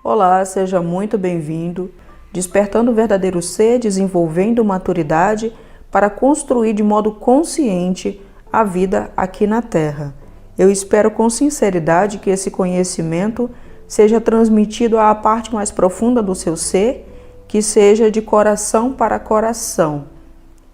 Olá, seja muito bem-vindo, despertando o verdadeiro ser, desenvolvendo maturidade para construir de modo consciente a vida aqui na Terra. Eu espero com sinceridade que esse conhecimento seja transmitido à parte mais profunda do seu ser, que seja de coração para coração.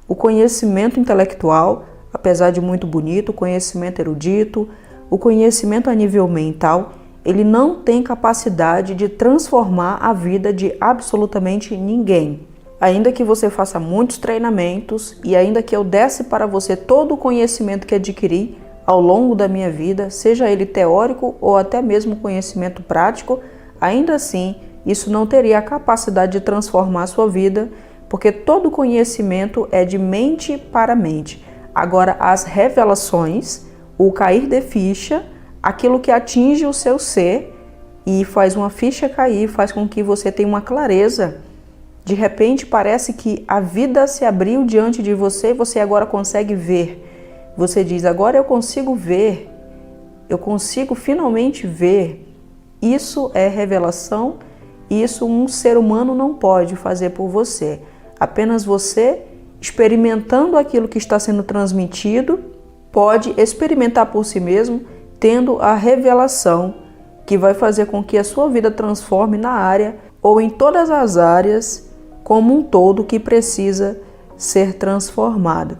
O conhecimento intelectual, apesar de muito bonito, o conhecimento erudito, o conhecimento a nível mental, ele não tem capacidade de transformar a vida de absolutamente ninguém. Ainda que você faça muitos treinamentos e ainda que eu desse para você todo o conhecimento que adquiri ao longo da minha vida, seja ele teórico ou até mesmo conhecimento prático, ainda assim isso não teria a capacidade de transformar a sua vida, porque todo conhecimento é de mente para mente. Agora, as revelações, o cair de ficha, aquilo que atinge o seu ser e faz uma ficha cair, faz com que você tenha uma clareza. De repente parece que a vida se abriu diante de você e você agora consegue ver. Você diz, agora eu consigo ver, eu consigo finalmente ver. Isso é revelação, isso um ser humano não pode fazer por você. Apenas você, experimentando aquilo que está sendo transmitido, pode experimentar por si mesmo, tendo a revelação que vai fazer com que a sua vida transforme na área ou em todas as áreas como um todo que precisa ser transformado.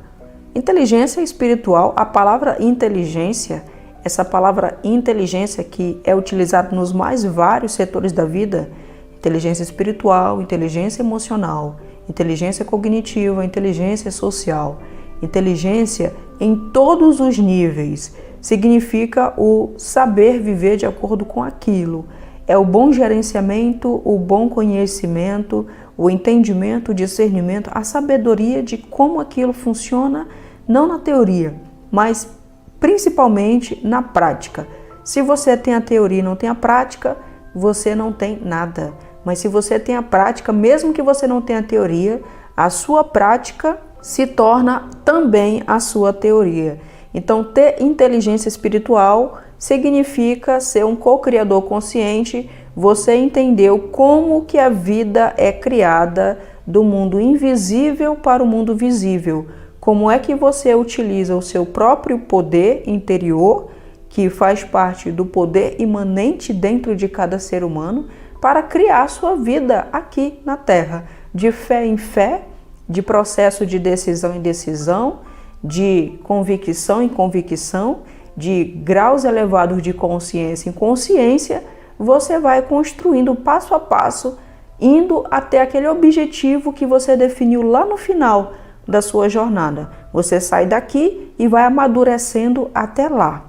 Inteligência espiritual, a palavra inteligência, essa palavra inteligência que é utilizada nos mais vários setores da vida, inteligência espiritual, inteligência emocional, inteligência cognitiva, inteligência social, inteligência em todos os níveis, significa o saber viver de acordo com aquilo. É o bom gerenciamento, o bom conhecimento, o entendimento, o discernimento, a sabedoria de como aquilo funciona, não na teoria, mas principalmente na prática. Se você tem a teoria e não tem a prática, você não tem nada. Mas se você tem a prática, mesmo que você não tenha a teoria, a sua prática se torna também a sua teoria. Então, ter inteligência espiritual significa ser um co-criador consciente. Você entendeu como que a vida é criada do mundo invisível para o mundo visível. Como é que você utiliza o seu próprio poder interior, que faz parte do poder imanente dentro de cada ser humano, para criar a sua vida aqui na Terra, de fé em fé, de processo de decisão em decisão, de convicção em convicção, de graus elevados de consciência em consciência, você vai construindo passo a passo, indo até aquele objetivo que você definiu lá no final da sua jornada. Você sai daqui e vai amadurecendo até lá.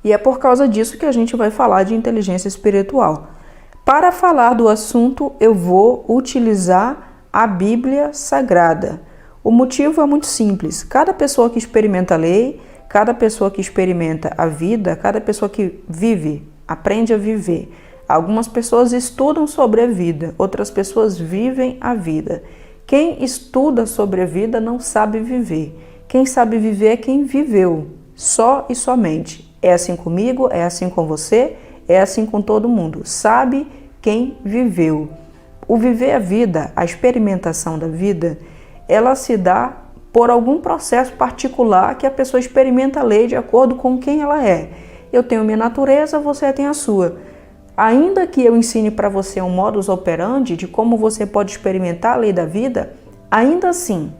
E é por causa disso que a gente vai falar de inteligência espiritual. Para falar do assunto, eu vou utilizar a Bíblia Sagrada. O motivo é muito simples. Cada pessoa que experimenta a lei, cada pessoa que experimenta a vida, cada pessoa que vive, aprende a viver. Algumas pessoas estudam sobre a vida, outras pessoas vivem a vida. Quem estuda sobre a vida não sabe viver. Quem sabe viver é quem viveu, só e somente. É assim comigo, é assim com você, é assim com todo mundo. Sabe quem viveu. O viver a vida, a experimentação da vida, ela se dá por algum processo particular que a pessoa experimenta a lei de acordo com quem ela é. Eu tenho minha natureza, você tem a sua. Ainda que eu ensine para você um modus operandi de como você pode experimentar a lei da vida, ainda assim,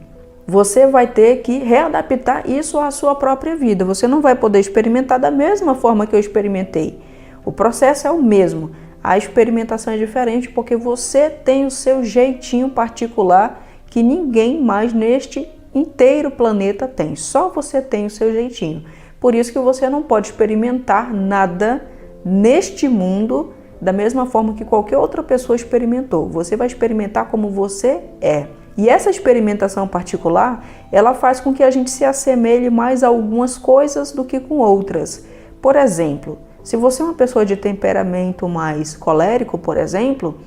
você vai ter que readaptar isso à sua própria vida. Você não vai poder experimentar da mesma forma que eu experimentei. O processo é o mesmo. A experimentação é diferente porque você tem o seu jeitinho particular que ninguém mais neste inteiro planeta tem. Só você tem o seu jeitinho. Por isso que você não pode experimentar nada neste mundo da mesma forma que qualquer outra pessoa experimentou. Você vai experimentar como você é. E essa experimentação particular, ela faz com que a gente se assemelhe mais a algumas coisas do que com outras. Por exemplo, se você é uma pessoa de temperamento mais colérico, por exemplo,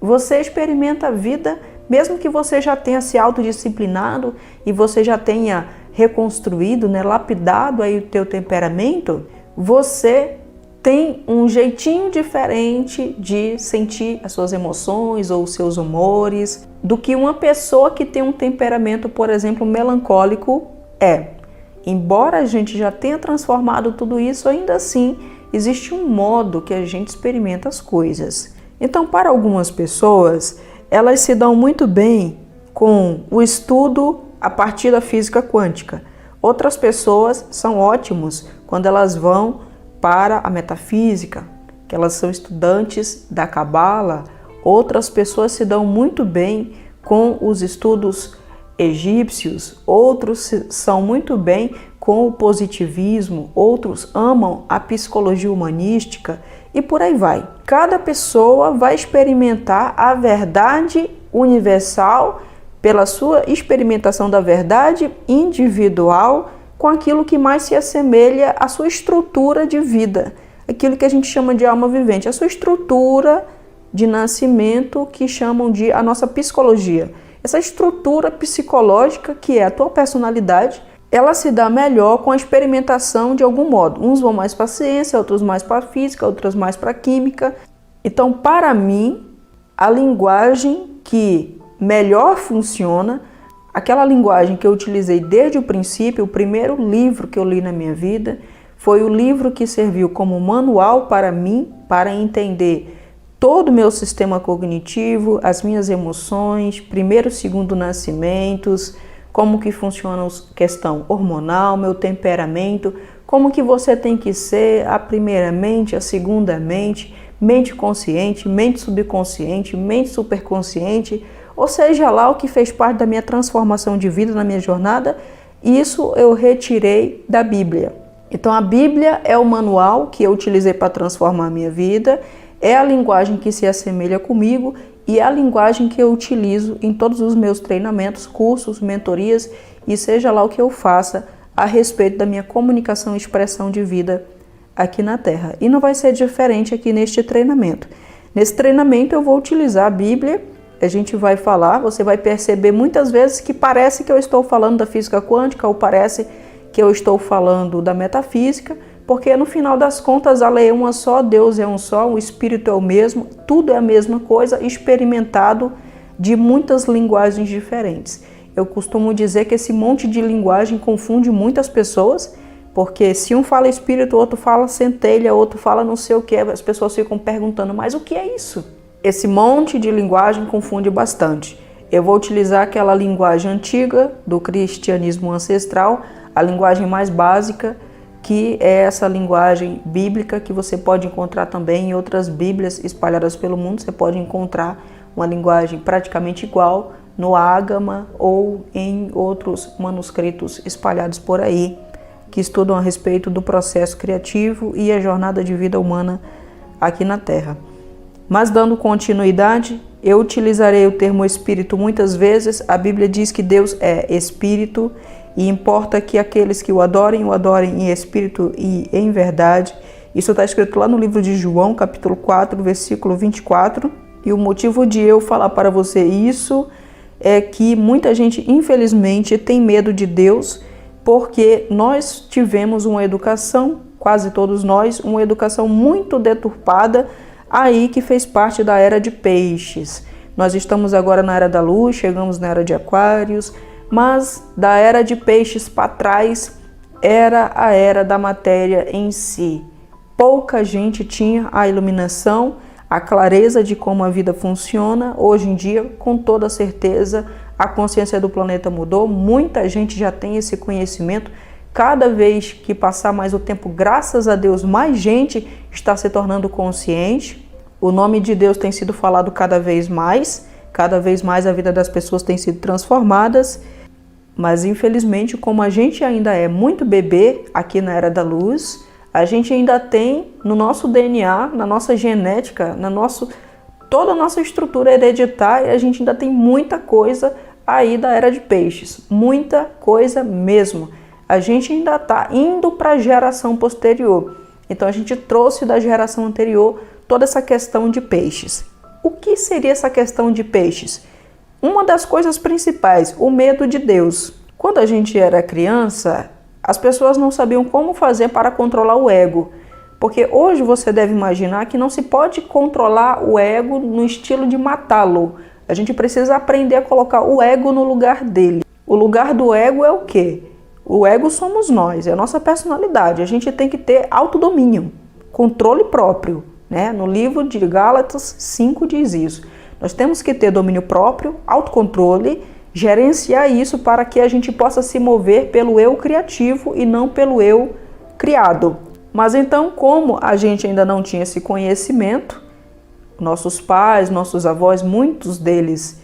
você experimenta a vida mesmo que você já tenha se autodisciplinado e você já tenha reconstruído, lapidado aí o teu temperamento, você tem um jeitinho diferente de sentir as suas emoções ou os seus humores do que uma pessoa que tem um temperamento, por exemplo, melancólico é. Embora a gente já tenha transformado tudo isso, ainda assim existe um modo que a gente experimenta as coisas. Então, para algumas pessoas, elas se dão muito bem com o estudo a partir da física quântica. Outras pessoas são ótimos quando elas vão para a metafísica, que elas são estudantes da Cabala. Outras pessoas se dão muito bem com os estudos egípcios, outros se são muito bem com o positivismo, outros amam a psicologia humanística e por aí vai. Cada pessoa vai experimentar a verdade universal pela sua experimentação da verdade individual com aquilo que mais se assemelha à sua estrutura de vida, aquilo que a gente chama de alma vivente, a sua estrutura de nascimento que chamam de a nossa psicologia. Essa estrutura psicológica que é a tua personalidade, ela se dá melhor com a experimentação de algum modo. Uns vão mais para a ciência, outros mais para a física, outros mais para a química. Então, para mim, a linguagem que melhor funciona, aquela linguagem que eu utilizei desde o princípio, o primeiro livro que eu li na minha vida, foi o livro que serviu como manual para mim, para entender todo o meu sistema cognitivo, as minhas emoções, primeiro e segundo nascimentos, como que funciona a questão hormonal, meu temperamento, como que você tem que ser a primeira mente, a segunda mente, mente consciente, mente subconsciente, mente superconsciente, ou seja lá o que fez parte da minha transformação de vida, na minha jornada, isso eu retirei da Bíblia. Então a Bíblia é o manual que eu utilizei para transformar a minha vida, é a linguagem que se assemelha comigo e é a linguagem que eu utilizo em todos os meus treinamentos, cursos, mentorias e seja lá o que eu faça a respeito da minha comunicação e expressão de vida aqui na Terra. E não vai ser diferente aqui neste treinamento. Nesse treinamento eu vou utilizar a Bíblia, a gente vai falar, você vai perceber muitas vezes que parece que eu estou falando da física quântica ou parece que eu estou falando da metafísica, porque no final das contas a lei é uma só, Deus é um só, o Espírito é o mesmo, tudo é a mesma coisa, experimentado de muitas linguagens diferentes. Eu costumo dizer que esse monte de linguagem confunde muitas pessoas, porque se um fala Espírito, outro fala centelha, outro fala não sei o que, as pessoas ficam perguntando, mas o que é isso? Esse monte de linguagem confunde bastante. Eu vou utilizar aquela linguagem antiga do cristianismo ancestral, a linguagem mais básica, que é essa linguagem bíblica que você pode encontrar também em outras bíblias espalhadas pelo mundo. Você pode encontrar uma linguagem praticamente igual no Ágama ou em outros manuscritos espalhados por aí, que estudam a respeito do processo criativo e a jornada de vida humana aqui na Terra. Mas dando continuidade, eu utilizarei o termo Espírito muitas vezes. A Bíblia diz que Deus é Espírito e importa que aqueles que o adorem em espírito e em verdade. Isso está escrito lá no livro de João, capítulo 4, versículo 24. E o motivo de eu falar para você isso é que muita gente, infelizmente, tem medo de Deus porque nós tivemos uma educação, quase todos nós, uma educação muito deturpada aí que fez parte da era de peixes. Nós estamos agora na era da luz, chegamos na era de aquários, mas da era de peixes para trás era a era da matéria em si. Pouca gente tinha a iluminação, a clareza de como a vida funciona. Hoje em dia, com toda certeza, a consciência do planeta mudou, muita gente já tem esse conhecimento. Cada vez que passar mais o tempo, graças a Deus, mais gente está se tornando consciente. O nome de Deus tem sido falado cada vez mais a vida das pessoas tem sido transformadas. Mas infelizmente, como a gente ainda é muito bebê aqui na Era da Luz, a gente ainda tem no nosso DNA, na nossa genética, toda a nossa estrutura hereditária, a gente ainda tem muita coisa aí da Era de Peixes, muita coisa mesmo. A gente ainda está indo para a geração posterior, então a gente trouxe da geração anterior toda essa questão de peixes. O que seria essa questão de peixes? Uma das coisas principais, o medo de Deus. Quando a gente era criança, as pessoas não sabiam como fazer para controlar o ego. Porque hoje você deve imaginar que não se pode controlar o ego no estilo de matá-lo. A gente precisa aprender a colocar o ego no lugar dele. O lugar do ego é o quê? O ego somos nós, é a nossa personalidade. A gente tem que ter autodomínio, controle próprio, né? No livro de Gálatas 5 diz isso. Nós temos que ter domínio próprio, autocontrole, gerenciar isso para que a gente possa se mover pelo eu criativo e não pelo eu criado. Mas então, como a gente ainda não tinha esse conhecimento, nossos pais, nossos avós, muitos deles,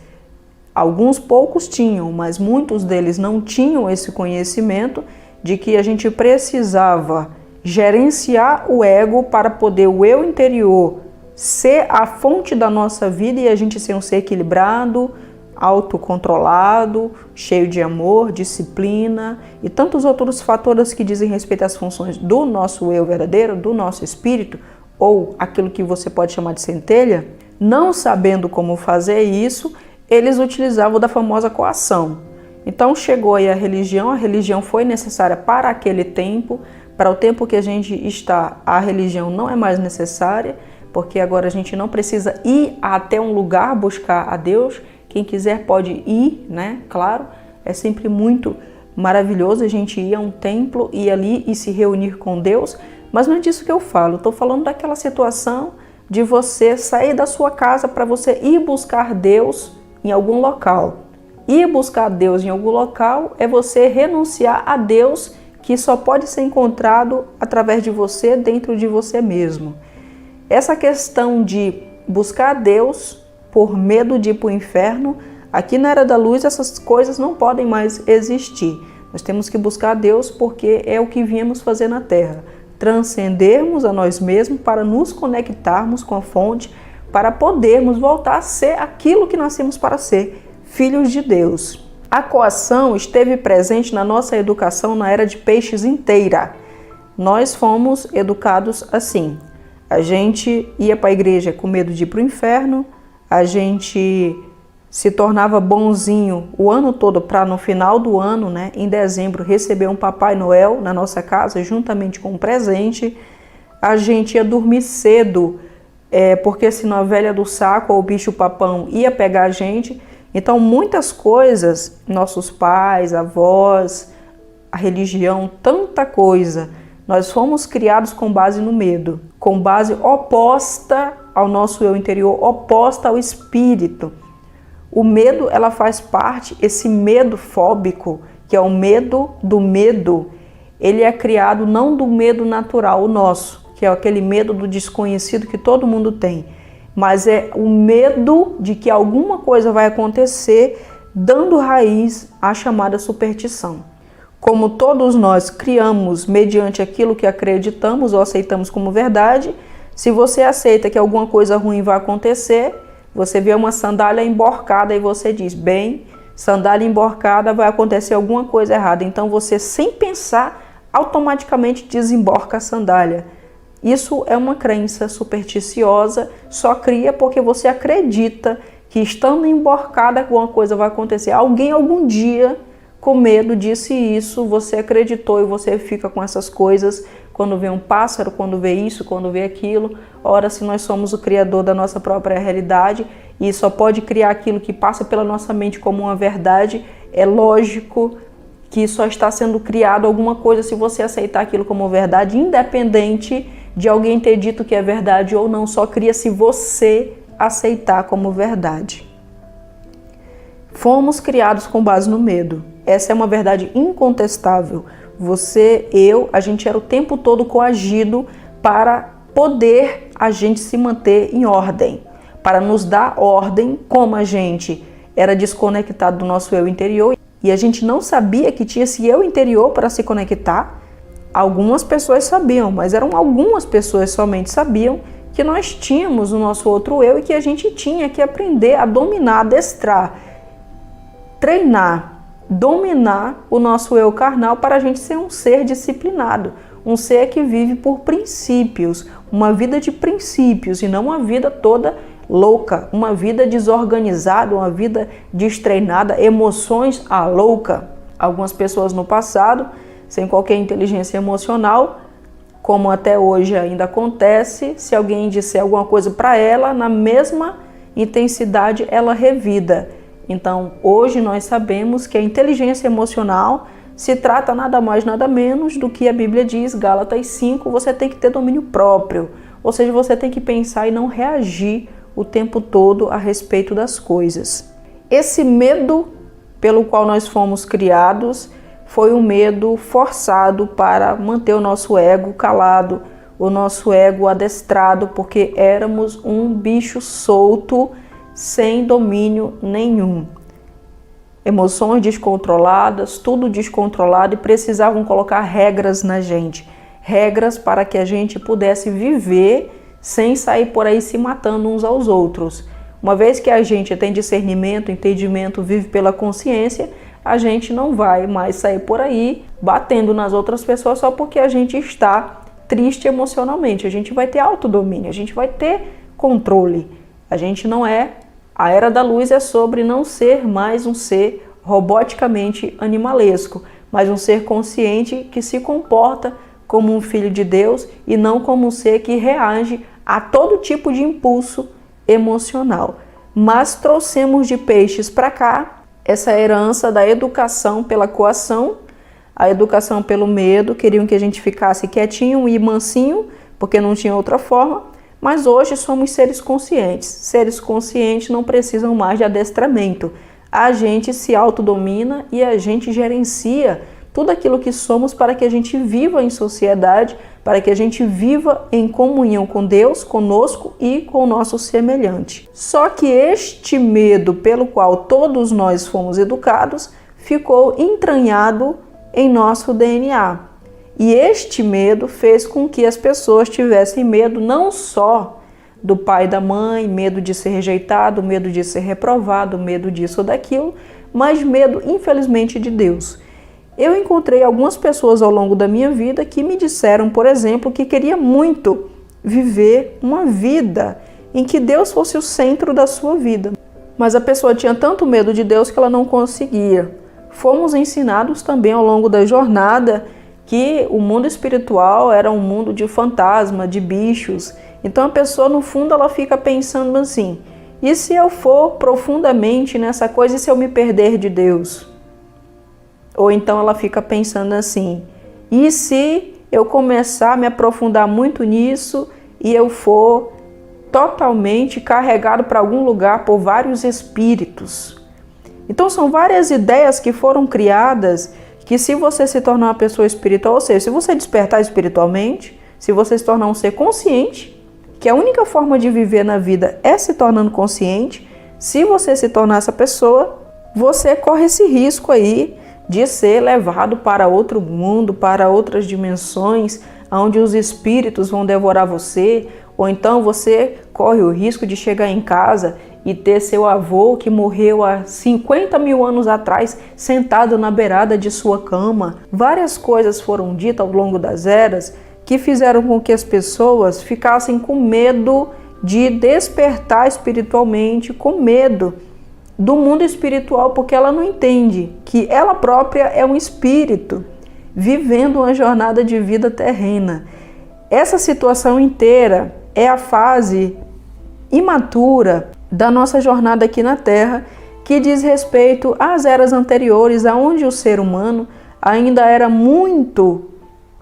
alguns poucos tinham, mas muitos deles não tinham esse conhecimento de que a gente precisava gerenciar o ego para poder o eu interior ser a fonte da nossa vida e a gente ser um ser equilibrado, autocontrolado, cheio de amor, disciplina e tantos outros fatores que dizem respeito às funções do nosso eu verdadeiro, do nosso espírito, ou aquilo que você pode chamar de centelha. Não sabendo como fazer isso, eles utilizavam da famosa coação. Então chegou aí a religião foi necessária para aquele tempo, para o tempo que a gente está, a religião não é mais necessária, porque agora a gente não precisa ir até um lugar buscar a Deus. Quem quiser pode ir, né? Claro, é sempre muito maravilhoso a gente ir a um templo e ali e se reunir com Deus, mas não é disso que eu falo. Estou falando daquela situação de você sair da sua casa para você ir buscar Deus em algum local. Ir buscar Deus em algum local é você renunciar a Deus que só pode ser encontrado através de você, dentro de você mesmo. Essa questão de buscar Deus por medo de ir para o inferno, aqui na Era da Luz essas coisas não podem mais existir. Nós temos que buscar Deus porque é o que viemos fazer na Terra. Transcendermos a nós mesmos para nos conectarmos com a fonte, para podermos voltar a ser aquilo que nascemos para ser, filhos de Deus. A coação esteve presente na nossa educação na Era de Peixes inteira. Nós fomos educados assim. A gente ia para a igreja com medo de ir para o inferno, a gente se tornava bonzinho o ano todo para no final do ano, né, em dezembro, receber um Papai Noel na nossa casa juntamente com um presente. A gente ia dormir cedo, porque senão a velha do saco ou o bicho papão ia pegar a gente. Então muitas coisas, nossos pais, avós, a religião, tanta coisa, nós fomos criados com base no medo, com base oposta ao nosso eu interior, oposta ao espírito. O medo, ela faz parte, esse medo fóbico, que é o medo do medo, ele é criado não do medo natural, o nosso, que é aquele medo do desconhecido que todo mundo tem, mas é o medo de que alguma coisa vai acontecer, dando raiz à chamada superstição. Como todos nós criamos mediante aquilo que acreditamos ou aceitamos como verdade, se você aceita que alguma coisa ruim vai acontecer, você vê uma sandália emborcada e você diz, bem, sandália emborcada, vai acontecer alguma coisa errada. Então você, sem pensar, automaticamente desemborca a sandália. Isso é uma crença supersticiosa, só cria porque você acredita que estando emborcada alguma coisa vai acontecer. Alguém algum dia, com medo, disse isso, você acreditou e você fica com essas coisas quando vê um pássaro, quando vê isso, quando vê aquilo. Ora, se nós somos o criador da nossa própria realidade e só pode criar aquilo que passa pela nossa mente como uma verdade, é lógico que só está sendo criado alguma coisa se você aceitar aquilo como verdade, independente de alguém ter dito que é verdade ou não, só cria se você aceitar como verdade. Fomos criados com base no medo. Essa é uma verdade incontestável. Você, eu, a gente era o tempo todo coagido para poder a gente se manter em ordem, para nos dar ordem, como a gente era desconectado do nosso eu interior e a gente não sabia que tinha esse eu interior para se conectar. Algumas pessoas sabiam, mas eram algumas pessoas somente sabiam que nós tínhamos o nosso outro eu e que a gente tinha que aprender a dominar, adestrar, treinar, dominar o nosso eu carnal para a gente ser um ser disciplinado, um ser que vive por princípios, uma vida de princípios e não uma vida toda louca, uma vida desorganizada, uma vida destreinada, emoções à louca. Algumas pessoas no passado, sem qualquer inteligência emocional, como até hoje ainda acontece, se alguém disser alguma coisa para ela, na mesma intensidade ela revida. Então, hoje nós sabemos que a inteligência emocional se trata nada mais, nada menos do que a Bíblia diz, Gálatas 5, você tem que ter domínio próprio. Ou seja, você tem que pensar e não reagir o tempo todo a respeito das coisas. Esse medo pelo qual nós fomos criados foi um medo forçado para manter o nosso ego calado, o nosso ego adestrado, porque éramos um bicho solto, sem domínio nenhum. Emoções descontroladas, tudo descontrolado, e precisavam colocar regras na gente. Regras para que a gente pudesse viver sem sair por aí se matando uns aos outros. Uma vez que a gente tem discernimento, entendimento, vive pela consciência, a gente não vai mais sair por aí batendo nas outras pessoas só porque a gente está triste emocionalmente. A gente vai ter autodomínio, a gente vai ter controle. A gente não é... A Era da Luz é sobre não ser mais um ser roboticamente animalesco, mas um ser consciente que se comporta como um filho de Deus e não como um ser que reage a todo tipo de impulso emocional. Mas trouxemos de peixes para cá essa herança da educação pela coação, a educação pelo medo, queriam que a gente ficasse quietinho e mansinho, porque não tinha outra forma. Mas hoje somos seres conscientes. Seres conscientes não precisam mais de adestramento. A gente se autodomina e a gente gerencia tudo aquilo que somos para que a gente viva em sociedade, para que a gente viva em comunhão com Deus, conosco e com o nosso semelhante. Só que este medo pelo qual todos nós fomos educados ficou entranhado em nosso DNA. E este medo fez com que as pessoas tivessem medo não só do pai e da mãe, medo de ser rejeitado, medo de ser reprovado, medo disso ou daquilo, mas medo, infelizmente, de Deus. Eu encontrei algumas pessoas ao longo da minha vida que me disseram, por exemplo, que queria muito viver uma vida em que Deus fosse o centro da sua vida. Mas a pessoa tinha tanto medo de Deus que ela não conseguia. Fomos ensinados também ao longo da jornada que o mundo espiritual era um mundo de fantasma, de bichos. Então a pessoa, no fundo, ela fica pensando assim, e se eu for profundamente nessa coisa, e se eu me perder de Deus? Ou então ela fica pensando assim, e se eu começar a me aprofundar muito nisso e eu for totalmente carregado para algum lugar por vários espíritos? Então são várias ideias que foram criadas que se você se tornar uma pessoa espiritual, ou seja, se você despertar espiritualmente, se você se tornar um ser consciente, que a única forma de viver na vida é se tornando consciente, se você se tornar essa pessoa, você corre esse risco aí de ser levado para outro mundo, para outras dimensões, onde os espíritos vão devorar você, ou então você corre o risco de chegar em casa e ter seu avô que morreu há 50 mil anos atrás sentado na beirada de sua cama. Várias coisas foram ditas ao longo das eras que fizeram com que as pessoas ficassem com medo de despertar espiritualmente, com medo do mundo espiritual, porque ela não entende que ela própria é um espírito vivendo uma jornada de vida terrena. Essa situação inteira é a fase imatura da nossa jornada aqui na Terra, que diz respeito às eras anteriores, onde o ser humano ainda era muito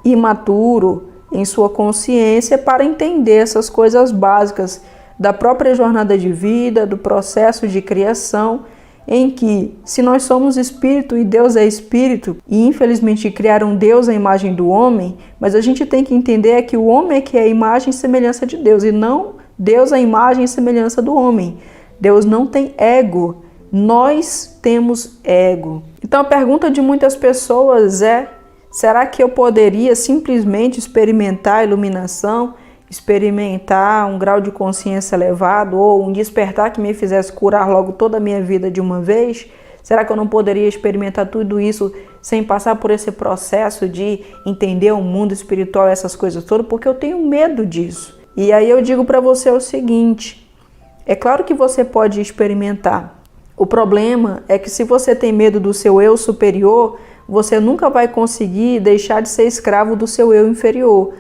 imaturo em sua consciência para entender essas coisas básicas da própria jornada de vida, do processo de criação, em que, se nós somos espírito e Deus é espírito, e infelizmente criaram Deus à imagem do homem, mas a gente tem que entender que o homem é que é a imagem e semelhança de Deus, e não Deus é a imagem e semelhança do homem. Deus não tem ego, nós temos ego. Então a pergunta de muitas pessoas é, será que eu poderia simplesmente experimentar a iluminação, experimentar um grau de consciência elevado ou um despertar que me fizesse curar logo toda a minha vida de uma vez? Será que eu não poderia experimentar tudo isso sem passar por esse processo de entender o mundo espiritual, essas coisas todas? Porque eu tenho medo disso. E aí eu digo para você o seguinte, É claro que você pode experimentar. O problema é que se você tem medo do seu eu superior, você nunca vai conseguir deixar de ser escravo do seu eu inferior.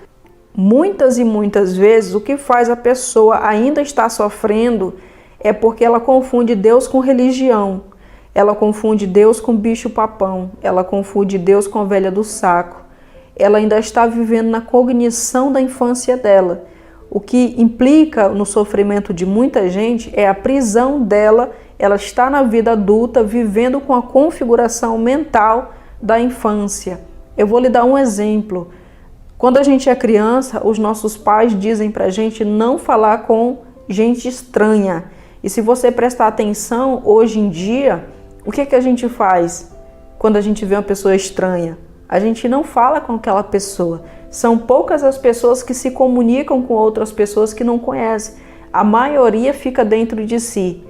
Muitas e muitas vezes o que faz a pessoa ainda estar sofrendo é porque ela confunde Deus com religião. Ela confunde Deus com bicho-papão. Ela confunde Deus com a velha do saco. Ela ainda está vivendo na cognição da infância dela. O que implica no sofrimento de muita gente é a prisão dela. Ela está na vida adulta vivendo com a configuração mental da infância. Eu vou lhe dar um exemplo. Quando a gente é criança, os nossos pais dizem pra gente não falar com gente estranha. E se você prestar atenção, hoje em dia, o que a gente faz quando a gente vê uma pessoa estranha? A gente não fala com aquela pessoa. São poucas as pessoas que se comunicam com outras pessoas que não conhecem. A maioria fica dentro de si.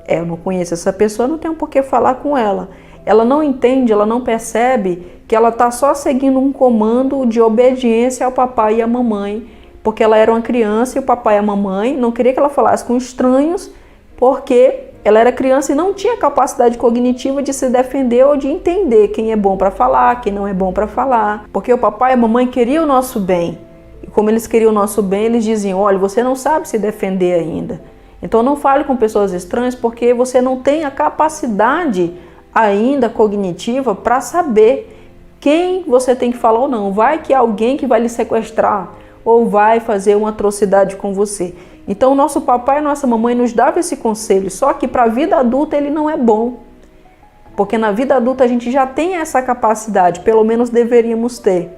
Eu não conheço essa pessoa, não tenho por que falar com ela. Ela não entende, ela não percebe que ela está só seguindo um comando de obediência ao papai e à mamãe, porque ela era uma criança e o papai e a mamãe não queria que ela falasse com estranhos, porque ela era criança e não tinha capacidade cognitiva de se defender ou de entender quem é bom para falar, quem não é bom para falar, porque o papai e a mamãe queriam o nosso bem. E como eles queriam o nosso bem, eles diziam: olha, você não sabe se defender ainda. Então não fale com pessoas estranhas porque você não tem a capacidade ainda cognitiva para saber quem você tem que falar ou não. Vai que é alguém que vai lhe sequestrar ou vai fazer uma atrocidade com você. Então nosso papai e nossa mamãe nos davam esse conselho, só que para a vida adulta ele não é bom. Porque na vida adulta a gente já tem essa capacidade, pelo menos deveríamos ter,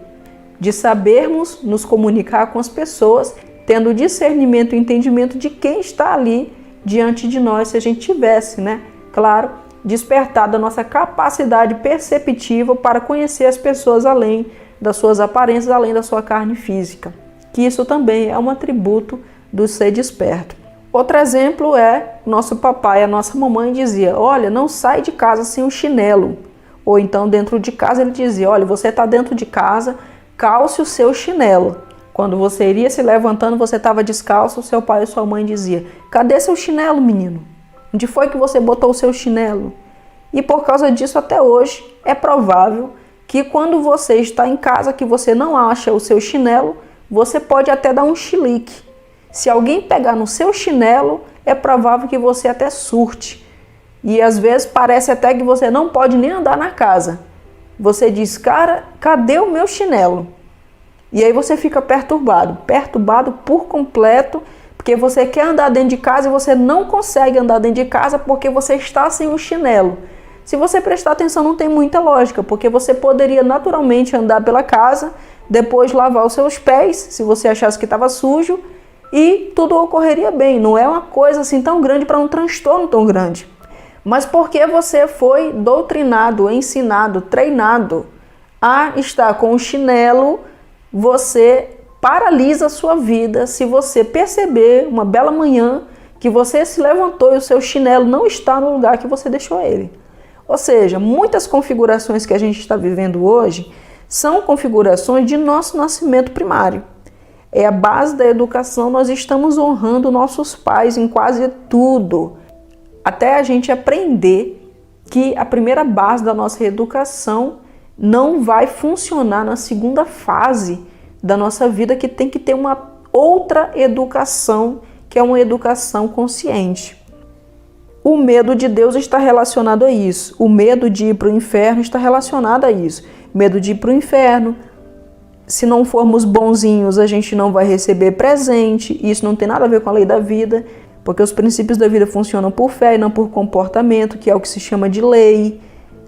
de sabermos nos comunicar com as pessoas, tendo discernimento e entendimento de quem está ali diante de nós, se a gente tivesse, né? Claro, despertado a nossa capacidade perceptiva para conhecer as pessoas além das suas aparências, além da sua carne física. Que isso também é um atributo do ser desperto. Outro exemplo é nosso papai, a nossa mamãe dizia: olha, não sai de casa sem um chinelo. Ou então dentro de casa ele dizia: olha, você está dentro de casa, calce o seu chinelo. Quando você iria se levantando, você estava descalço, seu pai e sua mãe dizia: cadê seu chinelo, menino? Onde foi que você botou o seu chinelo? E por causa disso, até hoje, é provável que quando você está em casa, que você não acha o seu chinelo, você pode até dar um chilique. Se alguém pegar no seu chinelo, é provável que você até surte. E às vezes parece até que você não pode nem andar na casa. Você diz: cara, cadê o meu chinelo? E aí você fica perturbado por completo, porque você quer andar dentro de casa e você não consegue andar dentro de casa porque você está sem o chinelo. Se você prestar atenção, não tem muita lógica, porque você poderia naturalmente andar pela casa, depois lavar os seus pés, se você achasse que estava sujo, e tudo ocorreria bem. Não é uma coisa assim tão grande para um transtorno tão grande. Mas porque você foi doutrinado, ensinado, treinado a estar com o chinelo, você paralisa a sua vida se você perceber uma bela manhã que você se levantou e o seu chinelo não está no lugar que você deixou ele. Ou seja, muitas configurações que a gente está vivendo hoje são configurações de nosso nascimento primário. É a base da educação, nós estamos honrando nossos pais em quase tudo, até a gente aprender que a primeira base da nossa educação não vai funcionar na segunda fase da nossa vida, que tem que ter uma outra educação, que é uma educação consciente. O medo de Deus está relacionado a isso. O medo de ir para o inferno está relacionado a isso. Medo de ir para o inferno. Se não formos bonzinhos, a gente não vai receber presente. Isso não tem nada a ver com a lei da vida, porque os princípios da vida funcionam por fé e não por comportamento, que é o que se chama de lei.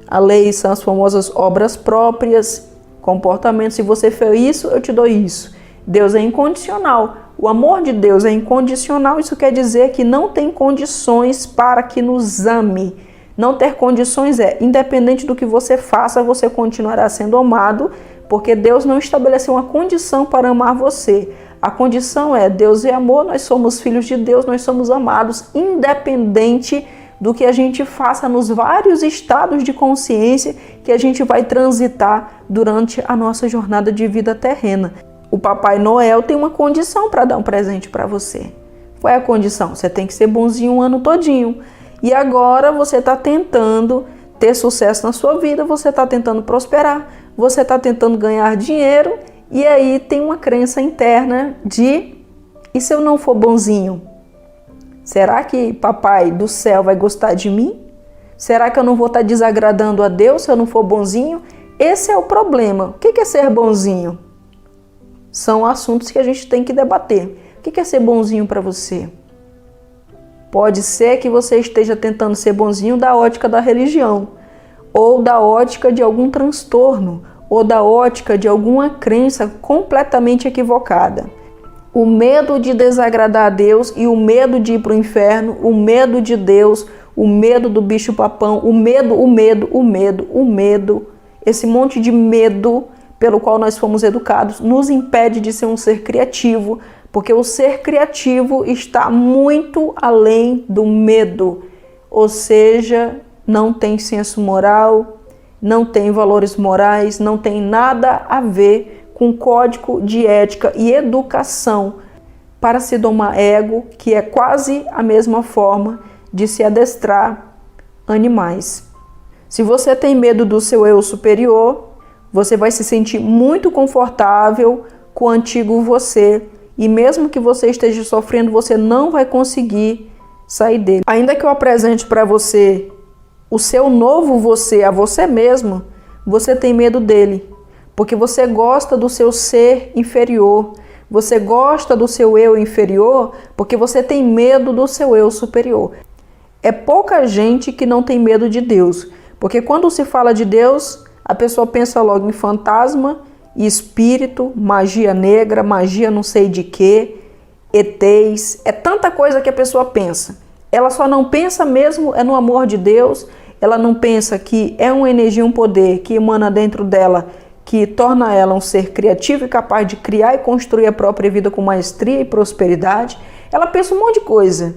A lei são as famosas obras próprias, comportamento. Se você fez isso, eu te dou isso. Deus é incondicional. O amor de Deus é incondicional. Isso quer dizer que não tem condições para que nos ame. Não ter condições é, independente do que você faça, você continuará sendo amado, porque Deus não estabeleceu uma condição para amar você. A condição é: Deus é amor, nós somos filhos de Deus, nós somos amados, independente do que a gente faça nos vários estados de consciência que a gente vai transitar durante a nossa jornada de vida terrena. O Papai Noel tem uma condição para dar um presente para você. Qual é a condição? Você tem que ser bonzinho o ano todinho. E agora você está tentando ter sucesso na sua vida, você está tentando prosperar, você está tentando ganhar dinheiro, e aí tem uma crença interna de: e se eu não for bonzinho? Será que papai do céu vai gostar de mim? Será que eu não vou estar desagradando a Deus se eu não for bonzinho? Esse é o problema. O que é ser bonzinho? São assuntos que a gente tem que debater. O que é ser bonzinho para você? Pode ser que você esteja tentando ser bonzinho da ótica da religião, ou da ótica de algum transtorno, ou da ótica de alguma crença completamente equivocada. O medo de desagradar a Deus e o medo de ir para o inferno, o medo de Deus, o medo do bicho-papão, o medo, esse monte de medo pelo qual nós fomos educados, nos impede de ser um ser criativo, porque o ser criativo está muito além do medo, ou seja, não tem senso moral, não tem valores morais, não tem nada a ver com código de ética e educação para se domar ego, que é quase a mesma forma de se adestrar animais. Se você tem medo do seu eu superior, você vai se sentir muito confortável com o antigo você, e mesmo que você esteja sofrendo, você não vai conseguir sair dele. Ainda que eu apresente para você o seu novo você, a você mesmo, você tem medo dele, porque você gosta do seu ser inferior, você gosta do seu eu inferior, porque você tem medo do seu eu superior. É pouca gente que não tem medo de Deus, porque quando se fala de Deus, a pessoa pensa logo em fantasma, espírito, magia negra, magia não sei de quê, ETs, é tanta coisa que a pessoa pensa. Ela só não pensa mesmo no amor de Deus, ela não pensa que é uma energia, um poder que emana dentro dela, que torna ela um ser criativo e capaz de criar e construir a própria vida com maestria e prosperidade. Ela pensa um monte de coisa.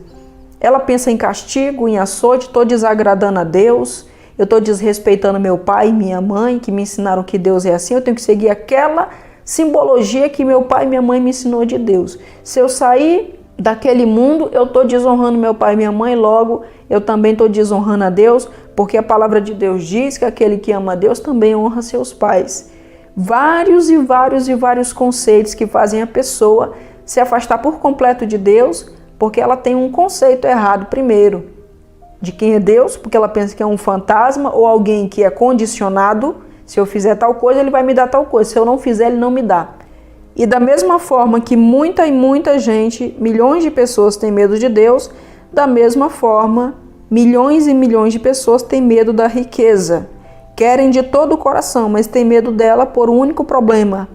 Ela pensa em castigo, em açoite, estou desagradando a Deus, eu estou desrespeitando meu pai e minha mãe, que me ensinaram que Deus é assim, eu tenho que seguir aquela simbologia que meu pai e minha mãe me ensinou de Deus. Se eu sair daquele mundo, eu estou desonrando meu pai e minha mãe, logo eu também estou desonrando a Deus, porque a palavra de Deus diz que aquele que ama a Deus também honra seus pais. Vários conceitos que fazem a pessoa se afastar por completo de Deus, porque ela tem um conceito errado primeiro de quem é Deus, porque ela pensa que é um fantasma ou alguém que é condicionado. Se eu fizer tal coisa, ele vai me dar tal coisa. Se eu não fizer, ele não me dá. E da mesma forma que muita gente, milhões de pessoas têm medo de Deus, da mesma forma, milhões e milhões de pessoas têm medo da riqueza. Querem de todo o coração, mas têm medo dela por um único problema.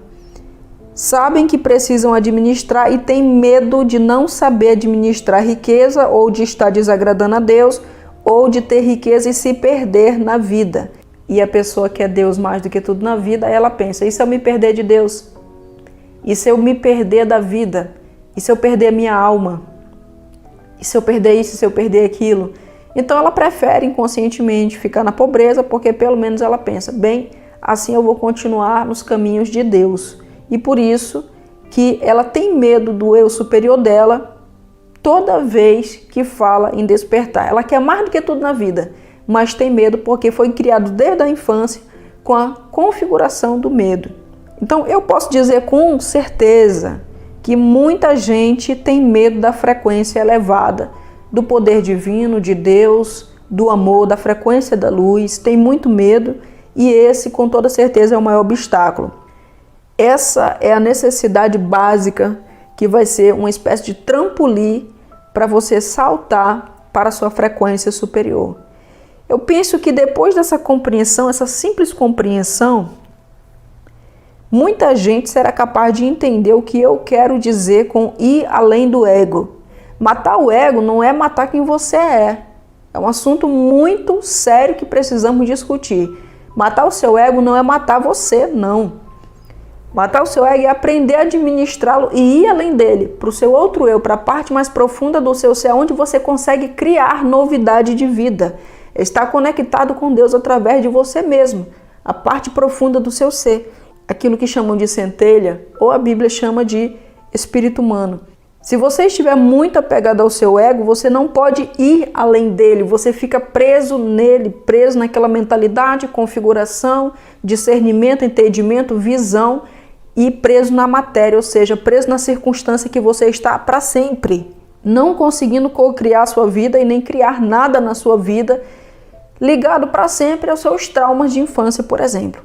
Sabem que precisam administrar e têm medo de não saber administrar riqueza, ou de estar desagradando a Deus, ou de ter riqueza e se perder na vida. E a pessoa que é Deus mais do que tudo na vida, ela pensa: e se eu me perder de Deus? E se eu me perder da vida? E se eu perder a minha alma? E se eu perder isso, e se eu perder aquilo? Então ela prefere inconscientemente ficar na pobreza, porque pelo menos ela pensa: bem, assim eu vou continuar nos caminhos de Deus. E por isso que ela tem medo do eu superior dela toda vez que fala em despertar. Ela quer mais do que tudo na vida, mas tem medo porque foi criado desde a infância com a configuração do medo. Então eu posso dizer com certeza que muita gente tem medo da frequência elevada, do poder divino, de Deus, do amor, da frequência da luz, tem muito medo, e esse com toda certeza é o maior obstáculo. Essa é a necessidade básica que vai ser uma espécie de trampolim para você saltar para a sua frequência superior. Eu penso que depois dessa compreensão, essa simples compreensão, muita gente será capaz de entender o que eu quero dizer com ir além do ego. Matar o ego não é matar quem você é. É um assunto muito sério que precisamos discutir. Matar o seu ego não é matar você, não. Matar o seu ego é aprender a administrá-lo e ir além dele, para o seu outro eu, para a parte mais profunda do seu ser, onde você consegue criar novidade de vida. Estar conectado com Deus através de você mesmo, a parte profunda do seu ser. Aquilo que chamam de centelha, ou a Bíblia chama de espírito humano. Se você estiver muito apegado ao seu ego, você não pode ir além dele, você fica preso nele, preso naquela mentalidade, configuração, discernimento, entendimento, visão e preso na matéria, ou seja, preso na circunstância que você está para sempre, não conseguindo co-criar a sua vida e nem criar nada na sua vida, ligado para sempre aos seus traumas de infância, por exemplo.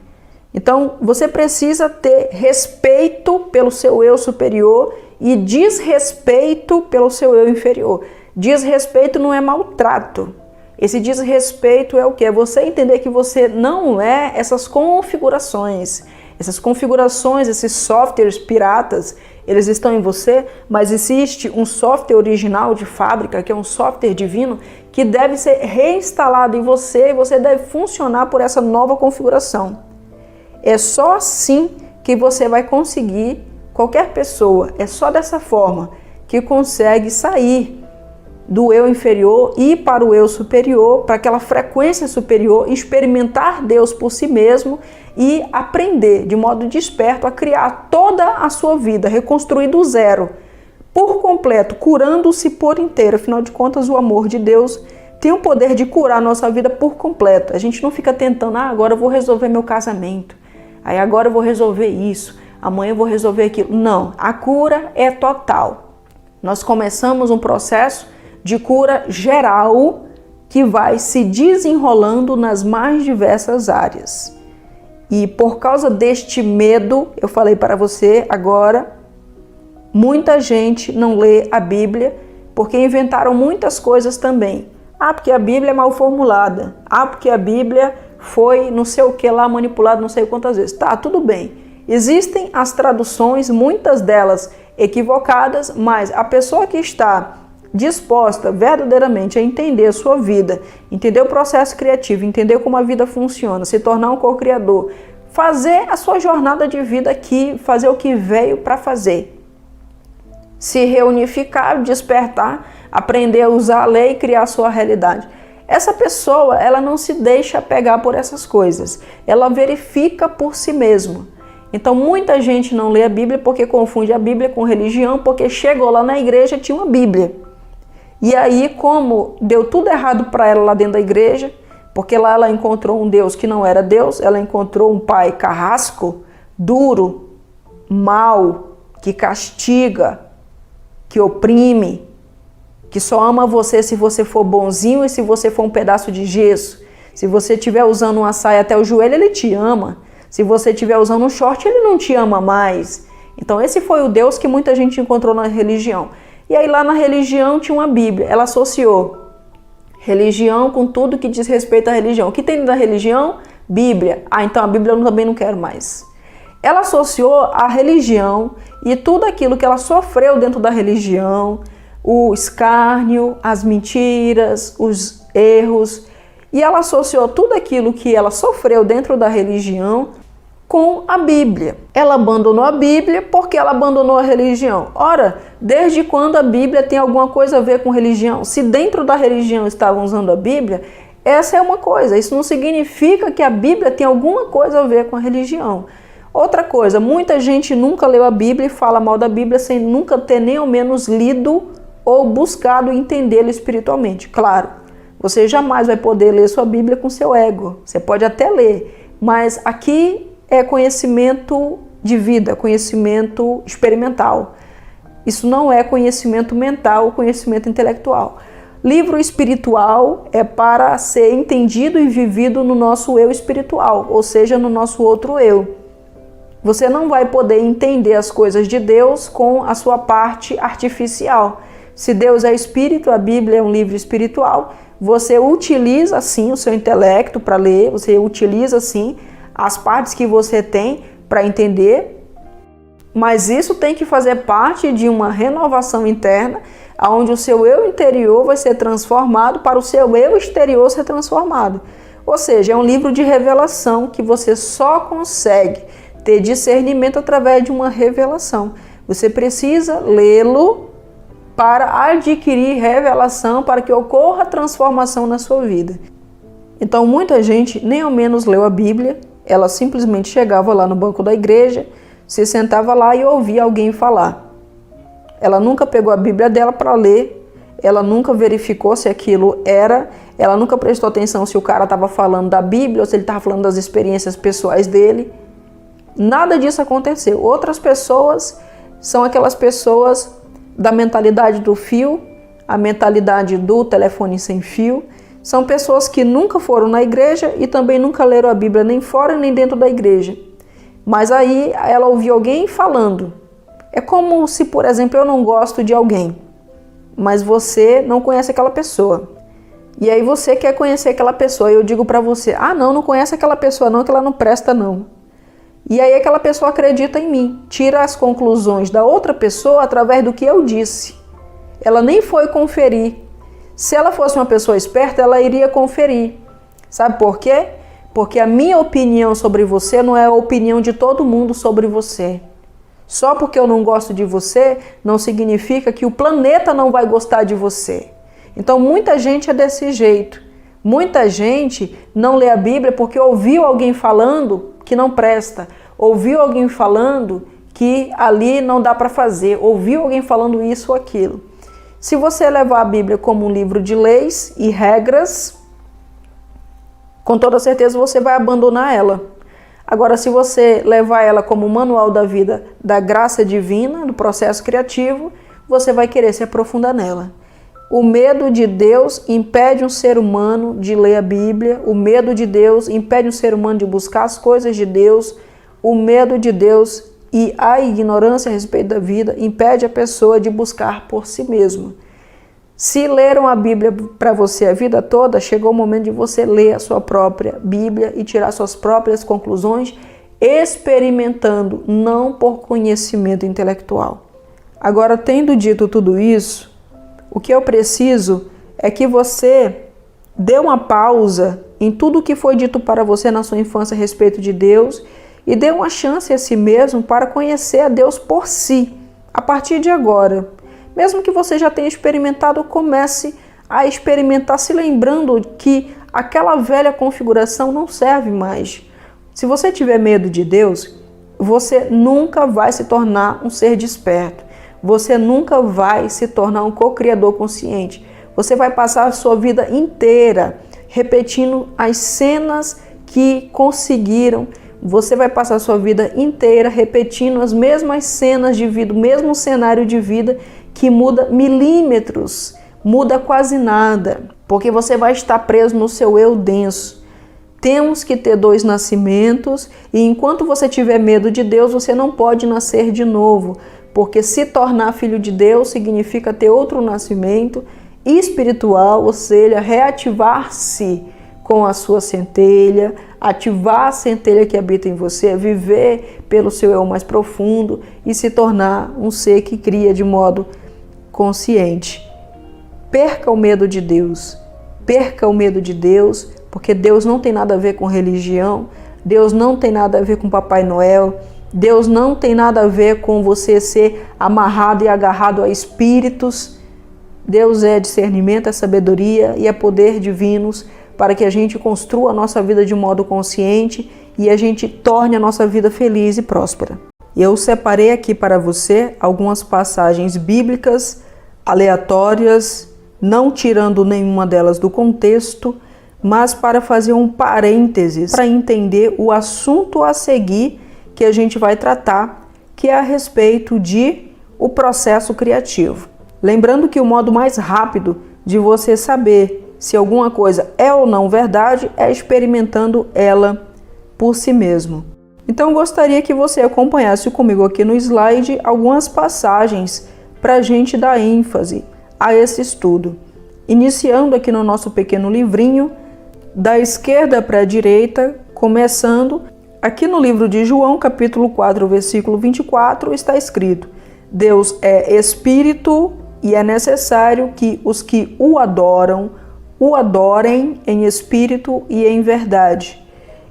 Então, você precisa ter respeito pelo seu eu superior e desrespeito pelo seu eu inferior. Desrespeito não é maltrato. Esse desrespeito é o quê? É você entender que você não é essas configurações. Essas configurações, esses softwares piratas, eles estão em você, mas existe um software original de fábrica, que é um software divino, que deve ser reinstalado em você e você deve funcionar por essa nova configuração. É só assim que você vai conseguir, qualquer pessoa, é só dessa forma que consegue sair do eu inferior e ir para o eu superior, para aquela frequência superior, experimentar Deus por si mesmo e aprender de modo desperto a criar toda a sua vida, reconstruir do zero, por completo, curando-se por inteiro. Afinal de contas, o amor de Deus tem o poder de curar a nossa vida por completo. A gente não fica tentando, agora eu vou resolver meu casamento, aí agora eu vou resolver isso, amanhã eu vou resolver aquilo. Não, a cura é total. Nós começamos um processo de cura geral que vai se desenrolando nas mais diversas áreas. E por causa deste medo, eu falei para você agora, muita gente não lê a Bíblia porque inventaram muitas coisas também. Porque a Bíblia é mal formulada. Porque a Bíblia foi não sei o que lá manipulado não sei quantas vezes. Tá, tudo bem. Existem as traduções, muitas delas equivocadas, mas a pessoa que está disposta verdadeiramente a entender a sua vida, entender o processo criativo, entender como a vida funciona, se tornar um co-criador, fazer a sua jornada de vida aqui, fazer o que veio para fazer, se reunificar, despertar, aprender a usar a lei e criar a sua realidade. Essa pessoa, ela não se deixa pegar por essas coisas, ela verifica por si mesma. Então muita gente não lê a Bíblia porque confunde a Bíblia com religião, porque chegou lá na igreja e tinha uma Bíblia. E aí, como deu tudo errado para ela lá dentro da igreja, porque lá ela encontrou um Deus que não era Deus, ela encontrou um pai carrasco, duro, mau, que castiga, que oprime, que só ama você se você for bonzinho e se você for um pedaço de gesso. Se você estiver usando uma saia até o joelho, ele te ama. Se você estiver usando um short, ele não te ama mais. Então esse foi o Deus que muita gente encontrou na religião. E aí lá na religião tinha uma Bíblia. Ela associou religião com tudo que diz respeito à religião. O que tem na religião? Bíblia. Então a Bíblia eu também não quero mais. Ela associou a religião e tudo aquilo que ela sofreu dentro da religião, o escárnio, as mentiras, os erros, e ela associou tudo aquilo que ela sofreu dentro da religião com a Bíblia. Ela abandonou a Bíblia porque ela abandonou a religião. Ora, desde quando a Bíblia tem alguma coisa a ver com religião? Se dentro da religião estavam usando a Bíblia, essa é uma coisa. Isso não significa que a Bíblia tem alguma coisa a ver com a religião. Outra coisa, muita gente nunca leu a Bíblia e fala mal da Bíblia sem nunca ter nem ao menos lido ou buscado entendê-la espiritualmente. Claro, você jamais vai poder ler sua Bíblia com seu ego. Você pode até ler, mas aqui é conhecimento de vida, conhecimento experimental. Isso não é conhecimento mental ou conhecimento intelectual. Livro espiritual é para ser entendido e vivido no nosso eu espiritual, ou seja, no nosso outro eu. Você não vai poder entender as coisas de Deus com a sua parte artificial. Se Deus é espírito, a Bíblia é um livro espiritual, você utiliza sim o seu intelecto para ler, você utiliza sim as partes que você tem para entender, mas isso tem que fazer parte de uma renovação interna, onde o seu eu interior vai ser transformado para o seu eu exterior ser transformado. Ou seja, é um livro de revelação que você só consegue ter discernimento através de uma revelação. Você precisa lê-lo para adquirir revelação, para que ocorra transformação na sua vida. Então muita gente nem ao menos leu a Bíblia, ela simplesmente chegava lá no banco da igreja, se sentava lá e ouvia alguém falar. Ela nunca pegou a Bíblia dela para ler, ela nunca verificou se aquilo era, ela nunca prestou atenção se o cara estava falando da Bíblia ou se ele estava falando das experiências pessoais dele. Nada disso aconteceu. Outras pessoas são aquelas pessoas da mentalidade do fio, a mentalidade do telefone sem fio. São pessoas que nunca foram na igreja e também nunca leram a Bíblia nem fora nem dentro da igreja. Mas aí ela ouviu alguém falando. É como se, por exemplo, eu não gosto de alguém, mas você não conhece aquela pessoa. E aí você quer conhecer aquela pessoa. E eu digo pra você, não conhece aquela pessoa não, que ela não presta não. E aí aquela pessoa acredita em mim, tira as conclusões da outra pessoa através do que eu disse. Ela nem foi conferir. Se ela fosse uma pessoa esperta, ela iria conferir. Sabe por quê? Porque a minha opinião sobre você não é a opinião de todo mundo sobre você. Só porque eu não gosto de você, não significa que o planeta não vai gostar de você. Então muita gente é desse jeito. Muita gente não lê a Bíblia porque ouviu alguém falando que não presta, ouviu alguém falando que ali não dá para fazer, ouviu alguém falando isso ou aquilo. Se você levar a Bíblia como um livro de leis e regras, com toda certeza você vai abandonar ela. Agora, se você levar ela como um manual da vida, da graça divina, do processo criativo, você vai querer se aprofundar nela. O medo de Deus impede um ser humano de ler a Bíblia, o medo de Deus impede um ser humano de buscar as coisas de Deus, o medo de Deus e a ignorância a respeito da vida impede a pessoa de buscar por si mesma. Se leram a Bíblia para você a vida toda, chegou o momento de você ler a sua própria Bíblia e tirar suas próprias conclusões, experimentando, não por conhecimento intelectual. Agora, tendo dito tudo isso, o que eu preciso é que você dê uma pausa em tudo o que foi dito para você na sua infância a respeito de Deus e dê uma chance a si mesmo para conhecer a Deus por si, a partir de agora. Mesmo que você já tenha experimentado, comece a experimentar se lembrando que aquela velha configuração não serve mais. Se você tiver medo de Deus, você nunca vai se tornar um ser desperto. Você nunca vai se tornar um co-criador consciente. Você vai passar a sua vida inteira repetindo as cenas que conseguiram. Você vai passar a sua vida inteira repetindo as mesmas cenas de vida, o mesmo cenário de vida que muda milímetros, muda quase nada, porque você vai estar preso no seu eu denso. Temos que ter 2 nascimentos e enquanto você tiver medo de Deus, você não pode nascer de novo. Porque se tornar filho de Deus significa ter outro nascimento espiritual, ou seja, reativar-se com a sua centelha, ativar a centelha que habita em você, viver pelo seu eu mais profundo e se tornar um ser que cria de modo consciente. Perca o medo de Deus, perca o medo de Deus, porque Deus não tem nada a ver com religião, Deus não tem nada a ver com Papai Noel, Deus não tem nada a ver com você ser amarrado e agarrado a espíritos. Deus é discernimento, é sabedoria e é poder divinos para que a gente construa a nossa vida de modo consciente e a gente torne a nossa vida feliz e próspera. Eu separei aqui para você algumas passagens bíblicas aleatórias, não tirando nenhuma delas do contexto, mas para fazer um parênteses, para entender o assunto a seguir que a gente vai tratar, que é a respeito de o processo criativo. Lembrando que o modo mais rápido de você saber se alguma coisa é ou não verdade é experimentando ela por si mesmo. Então gostaria que você acompanhasse comigo aqui no slide algumas passagens para a gente dar ênfase a esse estudo. Iniciando aqui no nosso pequeno livrinho, da esquerda para a direita, começando aqui no livro de João, capítulo 4, versículo 24, está escrito: Deus é Espírito e é necessário que os que o adorem em espírito e em verdade.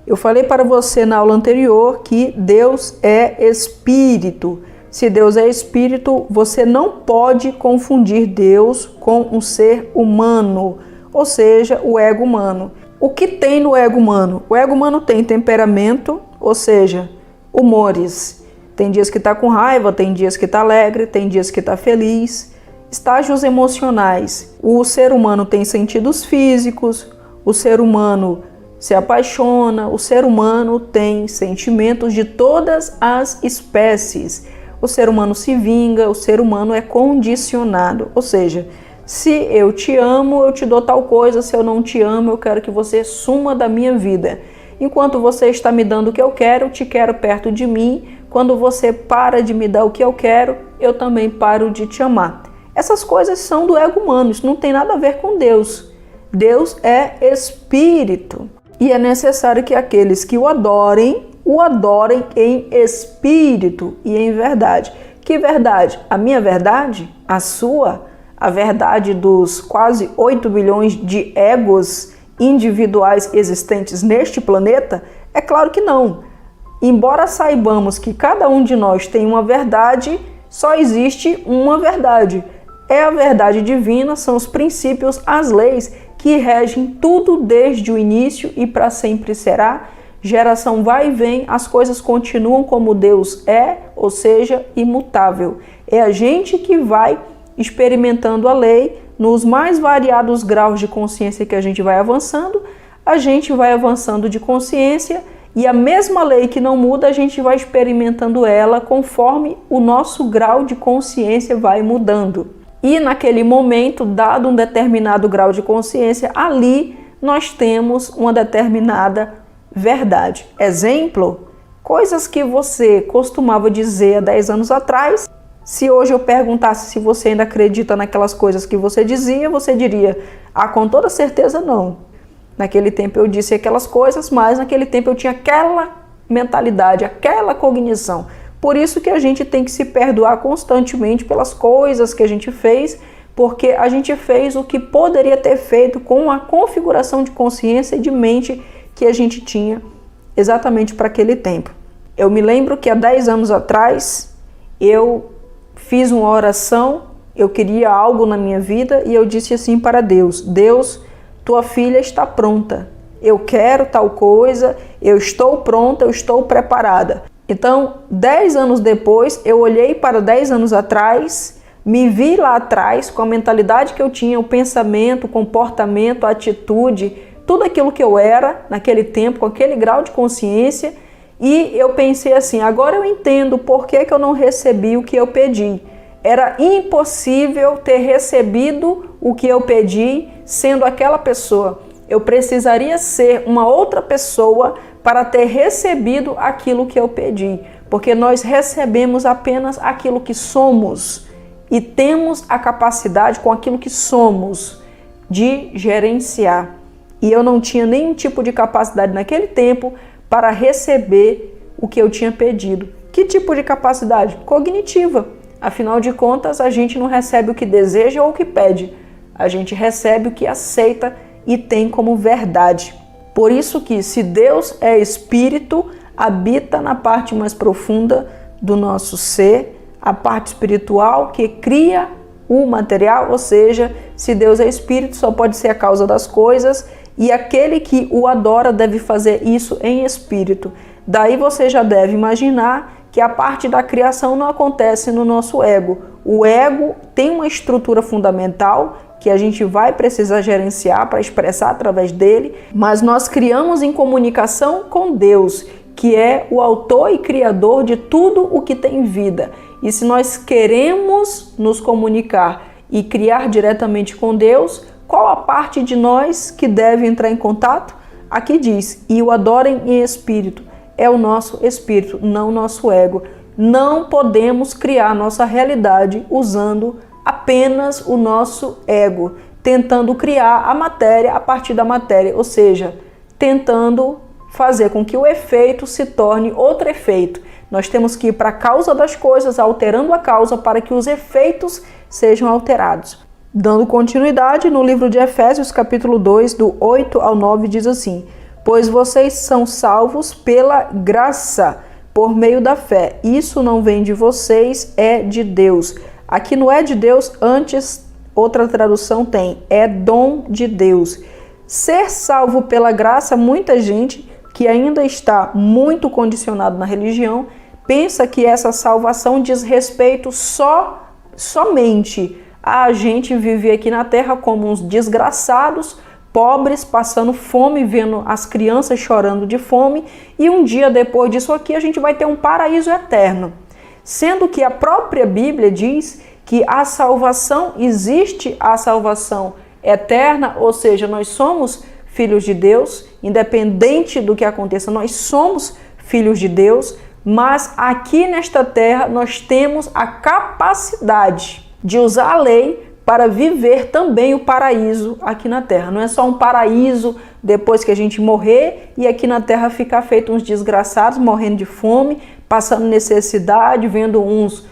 Eu falei para você na aula anterior que Deus é Espírito. Se Deus é Espírito, você não pode confundir Deus com um ser humano, ou seja, o ego humano. O que tem no ego humano? O ego humano tem temperamento, ou seja, humores. Tem dias que está com raiva, tem dias que está alegre, tem dias que está feliz. Estágios emocionais. O ser humano tem sentidos físicos, o ser humano se apaixona, o ser humano tem sentimentos de todas as espécies. O ser humano se vinga, o ser humano é condicionado. Ou seja, se eu te amo, eu te dou tal coisa, se eu não te amo, eu quero que você suma da minha vida. Enquanto você está me dando o que eu te quero perto de mim. Quando você para de me dar o que eu quero, eu também paro de te amar. Essas coisas são do ego humano, isso não tem nada a ver com Deus. Deus é espírito e é necessário que aqueles que o adorem em espírito e em verdade. Que verdade? A minha verdade? A sua? A verdade dos quase 8 bilhões de egos individuais existentes neste planeta? É claro que não. Embora saibamos que cada um de nós tem uma verdade, só existe uma verdade. É a verdade divina, são os princípios, as leis que regem tudo desde o início e para sempre será. Geração vai e vem, as coisas continuam como Deus é, ou seja, imutável. É a gente que vai experimentando a lei nos mais variados graus de consciência que a gente vai avançando de consciência. E a mesma lei que não muda, a gente vai experimentando ela conforme o nosso grau de consciência vai mudando. E naquele momento, dado um determinado grau de consciência, ali nós temos uma determinada verdade. Exemplo, coisas que você costumava dizer há 10 anos atrás. Se hoje eu perguntasse se você ainda acredita naquelas coisas que você dizia, você diria, com toda certeza não. Naquele tempo eu disse aquelas coisas, mas naquele tempo eu tinha aquela mentalidade, aquela cognição. Por isso que a gente tem que se perdoar constantemente pelas coisas que a gente fez, porque a gente fez o que poderia ter feito com a configuração de consciência e de mente que a gente tinha exatamente para aquele tempo. Eu me lembro que há 10 anos atrás eu fiz uma oração, eu queria algo na minha vida e eu disse assim para Deus: Deus, tua filha está pronta, eu quero tal coisa, eu estou pronta, eu estou preparada. Então, 10 anos depois, eu olhei para 10 anos atrás, me vi lá atrás com a mentalidade que eu tinha, o pensamento, o comportamento, a atitude, tudo aquilo que eu era naquele tempo, com aquele grau de consciência, e eu pensei assim, agora eu entendo por que eu não recebi o que eu pedi. Era impossível ter recebido o que eu pedi sendo aquela pessoa. Eu precisaria ser uma outra pessoa para ter recebido aquilo que eu pedi. Porque nós recebemos apenas aquilo que somos e temos a capacidade com aquilo que somos de gerenciar. E eu não tinha nenhum tipo de capacidade naquele tempo para receber o que eu tinha pedido. Que tipo de capacidade? Cognitiva. Afinal de contas, a gente não recebe o que deseja ou o que pede. A gente recebe o que aceita e tem como verdade. Por isso que, se Deus é espírito, habita na parte mais profunda do nosso ser, a parte espiritual que cria o material, ou seja, se Deus é espírito, só pode ser a causa das coisas, e aquele que o adora deve fazer isso em espírito. Daí você já deve imaginar que a parte da criação não acontece no nosso ego. O ego tem uma estrutura fundamental que a gente vai precisar gerenciar para expressar através dele, mas nós criamos em comunicação com Deus, que é o autor e criador de tudo o que tem vida. E se nós queremos nos comunicar e criar diretamente com Deus, qual a parte de nós que deve entrar em contato? Aqui diz, e o adorem em espírito. É o nosso espírito, não o nosso ego. Não podemos criar nossa realidade usando apenas o nosso ego, tentando criar a matéria a partir da matéria, ou seja, tentando fazer com que o efeito se torne outro efeito. Nós temos que ir para a causa das coisas, alterando a causa para que os efeitos sejam alterados. Dando continuidade, no livro de Efésios, capítulo 2, do 8 ao 9, diz assim: pois vocês são salvos pela graça, por meio da fé. Isso não vem de vocês, é de Deus. Aqui não é de Deus, antes outra tradução tem, é dom de Deus. Ser salvo pela graça, muita gente que ainda está muito condicionado na religião, pensa que essa salvação diz respeito somente a gente viver aqui na terra como uns desgraçados, pobres, passando fome, vendo as crianças chorando de fome, e um dia depois disso aqui a gente vai ter um paraíso eterno. Sendo que a própria Bíblia diz que a salvação, existe a salvação eterna, ou seja, nós somos filhos de Deus, independente do que aconteça, nós somos filhos de Deus, mas aqui nesta terra nós temos a capacidade de usar a lei para viver também o paraíso aqui na terra. Não é só um paraíso depois que a gente morrer e aqui na terra ficar feito uns desgraçados, morrendo de fome, passando necessidade, vendo uns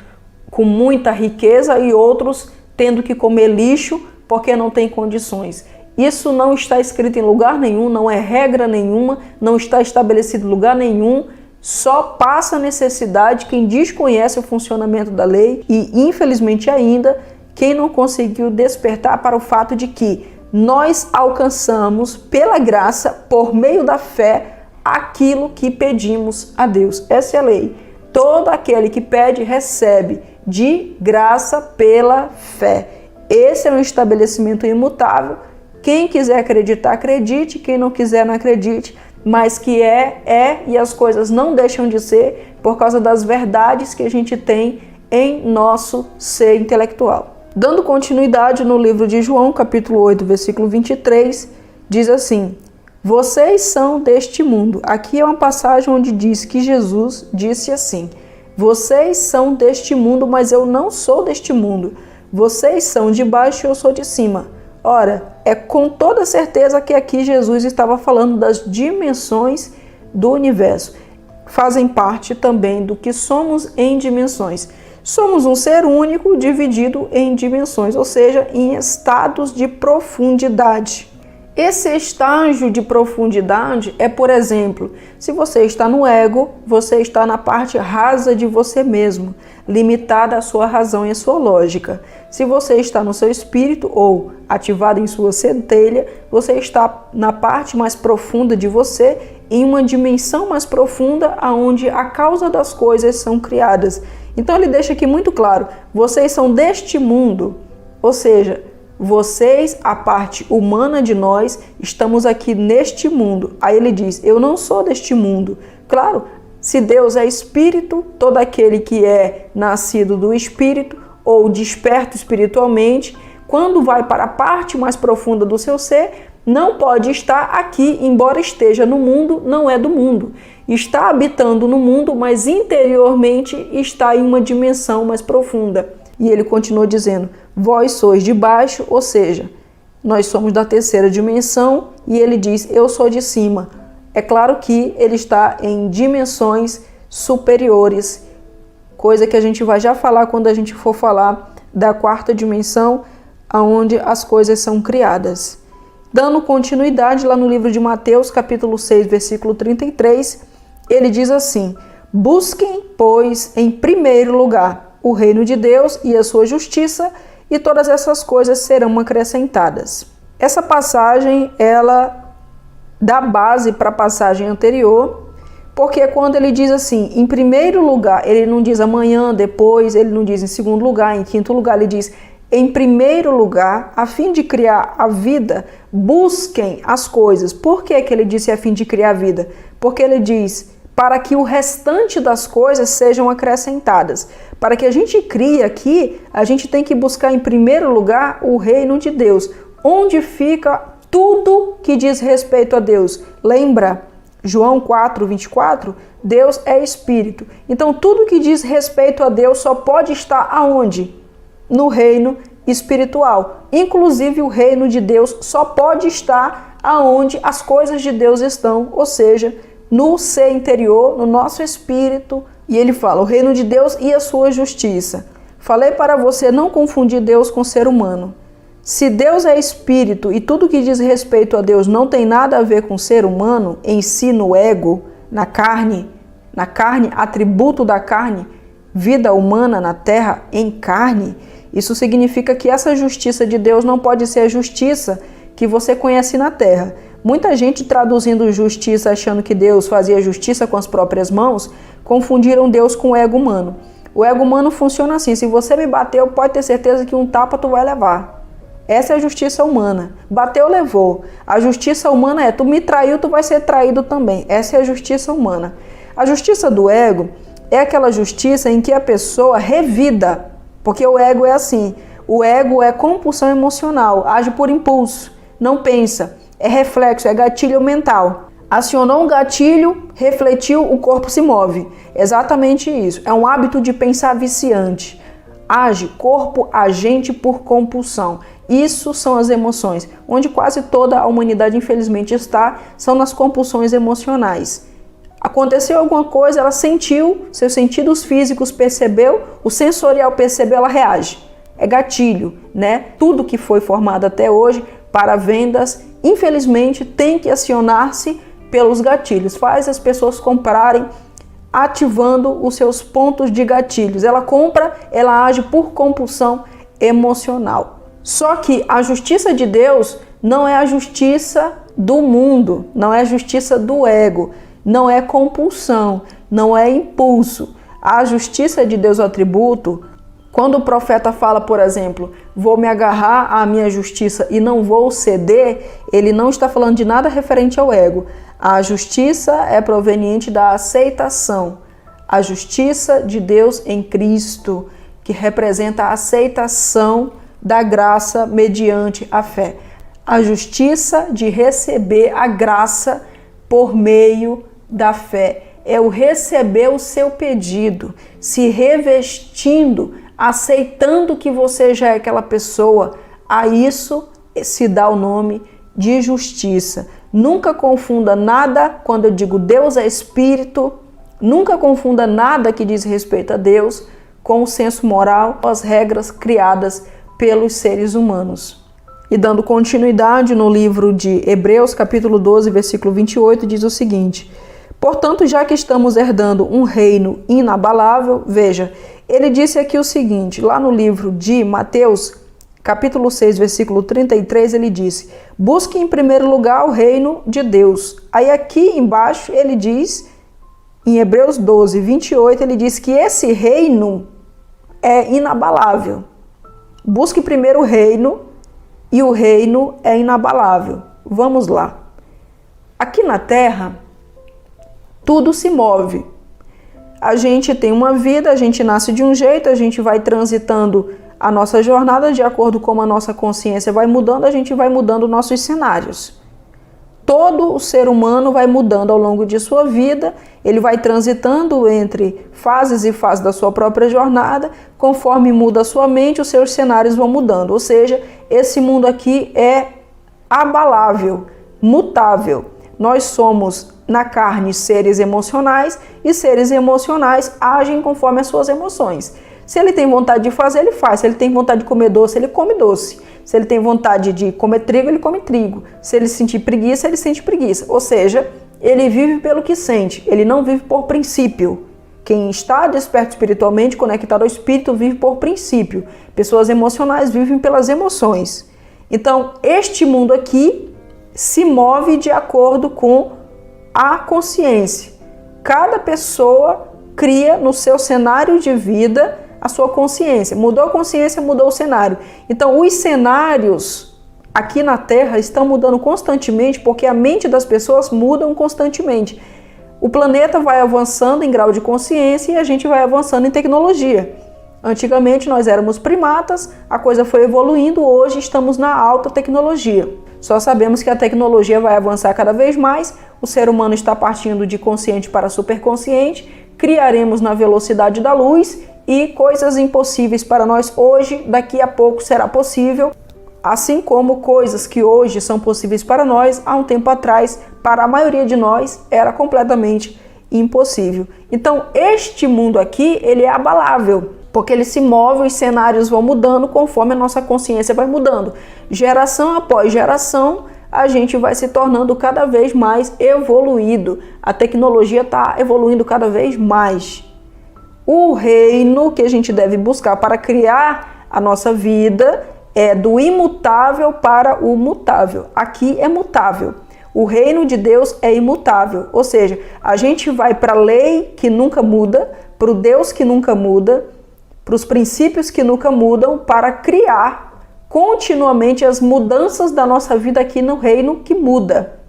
com muita riqueza e outros tendo que comer lixo porque não tem condições. Isso não está escrito em lugar nenhum, não é regra nenhuma, não está estabelecido em lugar nenhum, só passa necessidade quem desconhece o funcionamento da lei e, infelizmente ainda, quem não conseguiu despertar para o fato de que nós alcançamos, pela graça, por meio da fé, aquilo que pedimos a Deus. Essa é a lei. Todo aquele que pede, recebe de graça pela fé. Esse é um estabelecimento imutável. Quem quiser acreditar, acredite. Quem não quiser, não acredite. Mas que é, e as coisas não deixam de ser por causa das verdades que a gente tem em nosso ser intelectual. Dando continuidade no livro de João, capítulo 8, versículo 23, diz assim: vocês são deste mundo. Aqui é uma passagem onde diz que Jesus disse assim: vocês são deste mundo, mas eu não sou deste mundo. Vocês são de baixo e eu sou de cima. Ora, é com toda certeza que aqui Jesus estava falando das dimensões do universo. Fazem parte também do que somos em dimensões. Somos um ser único dividido em dimensões, ou seja, em estados de profundidade. Esse estágio de profundidade é, por exemplo, se você está no ego, você está na parte rasa de você mesmo, limitada à sua razão e à sua lógica. Se você está no seu espírito ou ativado em sua centelha, você está na parte mais profunda de você, em uma dimensão mais profunda, onde a causa das coisas são criadas. Então ele deixa aqui muito claro, vocês são deste mundo, ou seja, vocês, a parte humana de nós, estamos aqui neste mundo. Aí ele diz, eu não sou deste mundo. Claro, se Deus é espírito, todo aquele que é nascido do espírito ou desperto espiritualmente, quando vai para a parte mais profunda do seu ser, não pode estar aqui, embora esteja no mundo, não é do mundo. Está habitando no mundo, mas interiormente está em uma dimensão mais profunda. E ele continuou dizendo, vós sois de baixo, ou seja, nós somos da terceira dimensão, e ele diz, eu sou de cima. É claro que ele está em dimensões superiores, coisa que a gente vai já falar quando a gente for falar da quarta dimensão, onde as coisas são criadas. Dando continuidade lá no livro de Mateus, capítulo 6, versículo 33, ele diz assim, busquem, pois, em primeiro lugar o reino de Deus e a sua justiça, e todas essas coisas serão acrescentadas. Essa passagem, ela dá base para a passagem anterior, porque quando ele diz assim, em primeiro lugar, ele não diz amanhã, depois, ele não diz em segundo lugar, em quinto lugar, ele diz em primeiro lugar, a fim de criar a vida, busquem as coisas. Por que ele disse a fim de criar a vida? Porque ele diz para que o restante das coisas sejam acrescentadas. Para que a gente crie aqui, a gente tem que buscar em primeiro lugar o reino de Deus, onde fica tudo que diz respeito a Deus. Lembra João 4, 24? Deus é espírito. Então tudo que diz respeito a Deus só pode estar aonde? No reino espiritual. Inclusive o reino de Deus só pode estar aonde as coisas de Deus estão, ou seja, no ser interior, no nosso espírito. E ele fala, o reino de Deus e a sua justiça. Falei para você não confundir Deus com ser humano. Se Deus é espírito e tudo que diz respeito a Deus não tem nada a ver com ser humano, em si, no ego, na carne, atributo da carne, vida humana na terra em carne, isso significa que essa justiça de Deus não pode ser a justiça que você conhece na terra. Muita gente traduzindo justiça achando que Deus fazia justiça com as próprias mãos, confundiram Deus com o ego humano. O ego humano funciona assim: se você me bateu, pode ter certeza que um tapa tu vai levar. Essa é a justiça humana. Bateu, levou. A justiça humana é: tu me traiu, tu vai ser traído também. Essa é a justiça humana. A justiça do ego é aquela justiça em que a pessoa revida, porque o ego é assim. O ego é compulsão emocional, age por impulso, não pensa, é reflexo, é gatilho mental. Acionou um gatilho, refletiu, o corpo se move. Exatamente isso. É um hábito de pensar viciante. Age corpo agente por compulsão. Isso são as emoções. Onde quase toda a humanidade, infelizmente, está, são nas compulsões emocionais. Aconteceu alguma coisa, ela sentiu, seus sentidos físicos percebeu, o sensorial percebeu, ela reage. É gatilho, né? Tudo que foi formado até hoje para vendas, infelizmente, tem que acionar-se pelos gatilhos, faz as pessoas comprarem ativando os seus pontos de gatilhos. Ela compra, ela age por compulsão emocional. Só que a justiça de Deus não é a justiça do mundo, não é a justiça do ego, não é compulsão, não é impulso. A justiça de Deus, o atributo, quando o profeta fala, por exemplo, vou me agarrar à minha justiça e não vou ceder, ele não está falando de nada referente ao ego. A justiça é proveniente da aceitação. A justiça de Deus em Cristo, que representa a aceitação da graça mediante a fé. A justiça de receber a graça por meio da fé. É o receber o seu pedido, se revestindo, aceitando que você já é aquela pessoa. A isso se dá o nome de justiça. Nunca confunda nada, quando eu digo Deus é Espírito, nunca confunda nada que diz respeito a Deus com o senso moral, as regras criadas pelos seres humanos. E dando continuidade no livro de Hebreus, capítulo 12, versículo 28, diz o seguinte: portanto, já que estamos herdando um reino inabalável, veja, ele disse aqui o seguinte, lá no livro de Mateus, capítulo 6, versículo 33, ele disse: busque em primeiro lugar o reino de Deus. Aí aqui embaixo ele diz, em Hebreus 12, 28, ele diz que esse reino é inabalável. Busque primeiro o reino e o reino é inabalável. Vamos lá. Aqui na Terra, tudo se move. A gente tem uma vida, a gente nasce de um jeito, a gente vai transitando a nossa jornada de acordo com a nossa consciência vai mudando, a gente vai mudando nossos cenários. Todo o ser humano vai mudando ao longo de sua vida, ele vai transitando entre fases e fases da sua própria jornada, conforme muda a sua mente, os seus cenários vão mudando. Ou seja, esse mundo aqui é abalável, mutável. Nós somos, na carne, seres emocionais e seres emocionais agem conforme as suas emoções. Se ele tem vontade de fazer, ele faz. Se ele tem vontade de comer doce, ele come doce. Se ele tem vontade de comer trigo, ele come trigo. Se ele sentir preguiça, ele sente preguiça. Ou seja, ele vive pelo que sente. Ele não vive por princípio. Quem está desperto espiritualmente, conectado ao espírito, vive por princípio. Pessoas emocionais vivem pelas emoções. Então, este mundo aqui se move de acordo com a consciência. Cada pessoa cria no seu cenário de vida a sua consciência. Mudou a consciência, mudou o cenário. Então, os cenários aqui na Terra estão mudando constantemente porque a mente das pessoas muda constantemente. O planeta vai avançando em grau de consciência e a gente vai avançando em tecnologia. Antigamente nós éramos primatas, a coisa foi evoluindo, hoje estamos na alta tecnologia. Só sabemos que a tecnologia vai avançar cada vez mais, o ser humano está partindo de consciente para superconsciente, criaremos na velocidade da luz e coisas impossíveis para nós hoje, daqui a pouco será possível, assim como coisas que hoje são possíveis para nós, há um tempo atrás, para a maioria de nós, era completamente impossível. Então, este mundo aqui, ele é abalável, porque ele se move, os cenários vão mudando conforme a nossa consciência vai mudando. Geração após geração, a gente vai se tornando cada vez mais evoluído. A tecnologia está evoluindo cada vez mais. O reino que a gente deve buscar para criar a nossa vida é do imutável para o mutável. Aqui é mutável. O reino de Deus é imutável, ou seja, a gente vai para a lei que nunca muda, para o Deus que nunca muda, para os princípios que nunca mudam, para criar continuamente as mudanças da nossa vida aqui no reino que muda.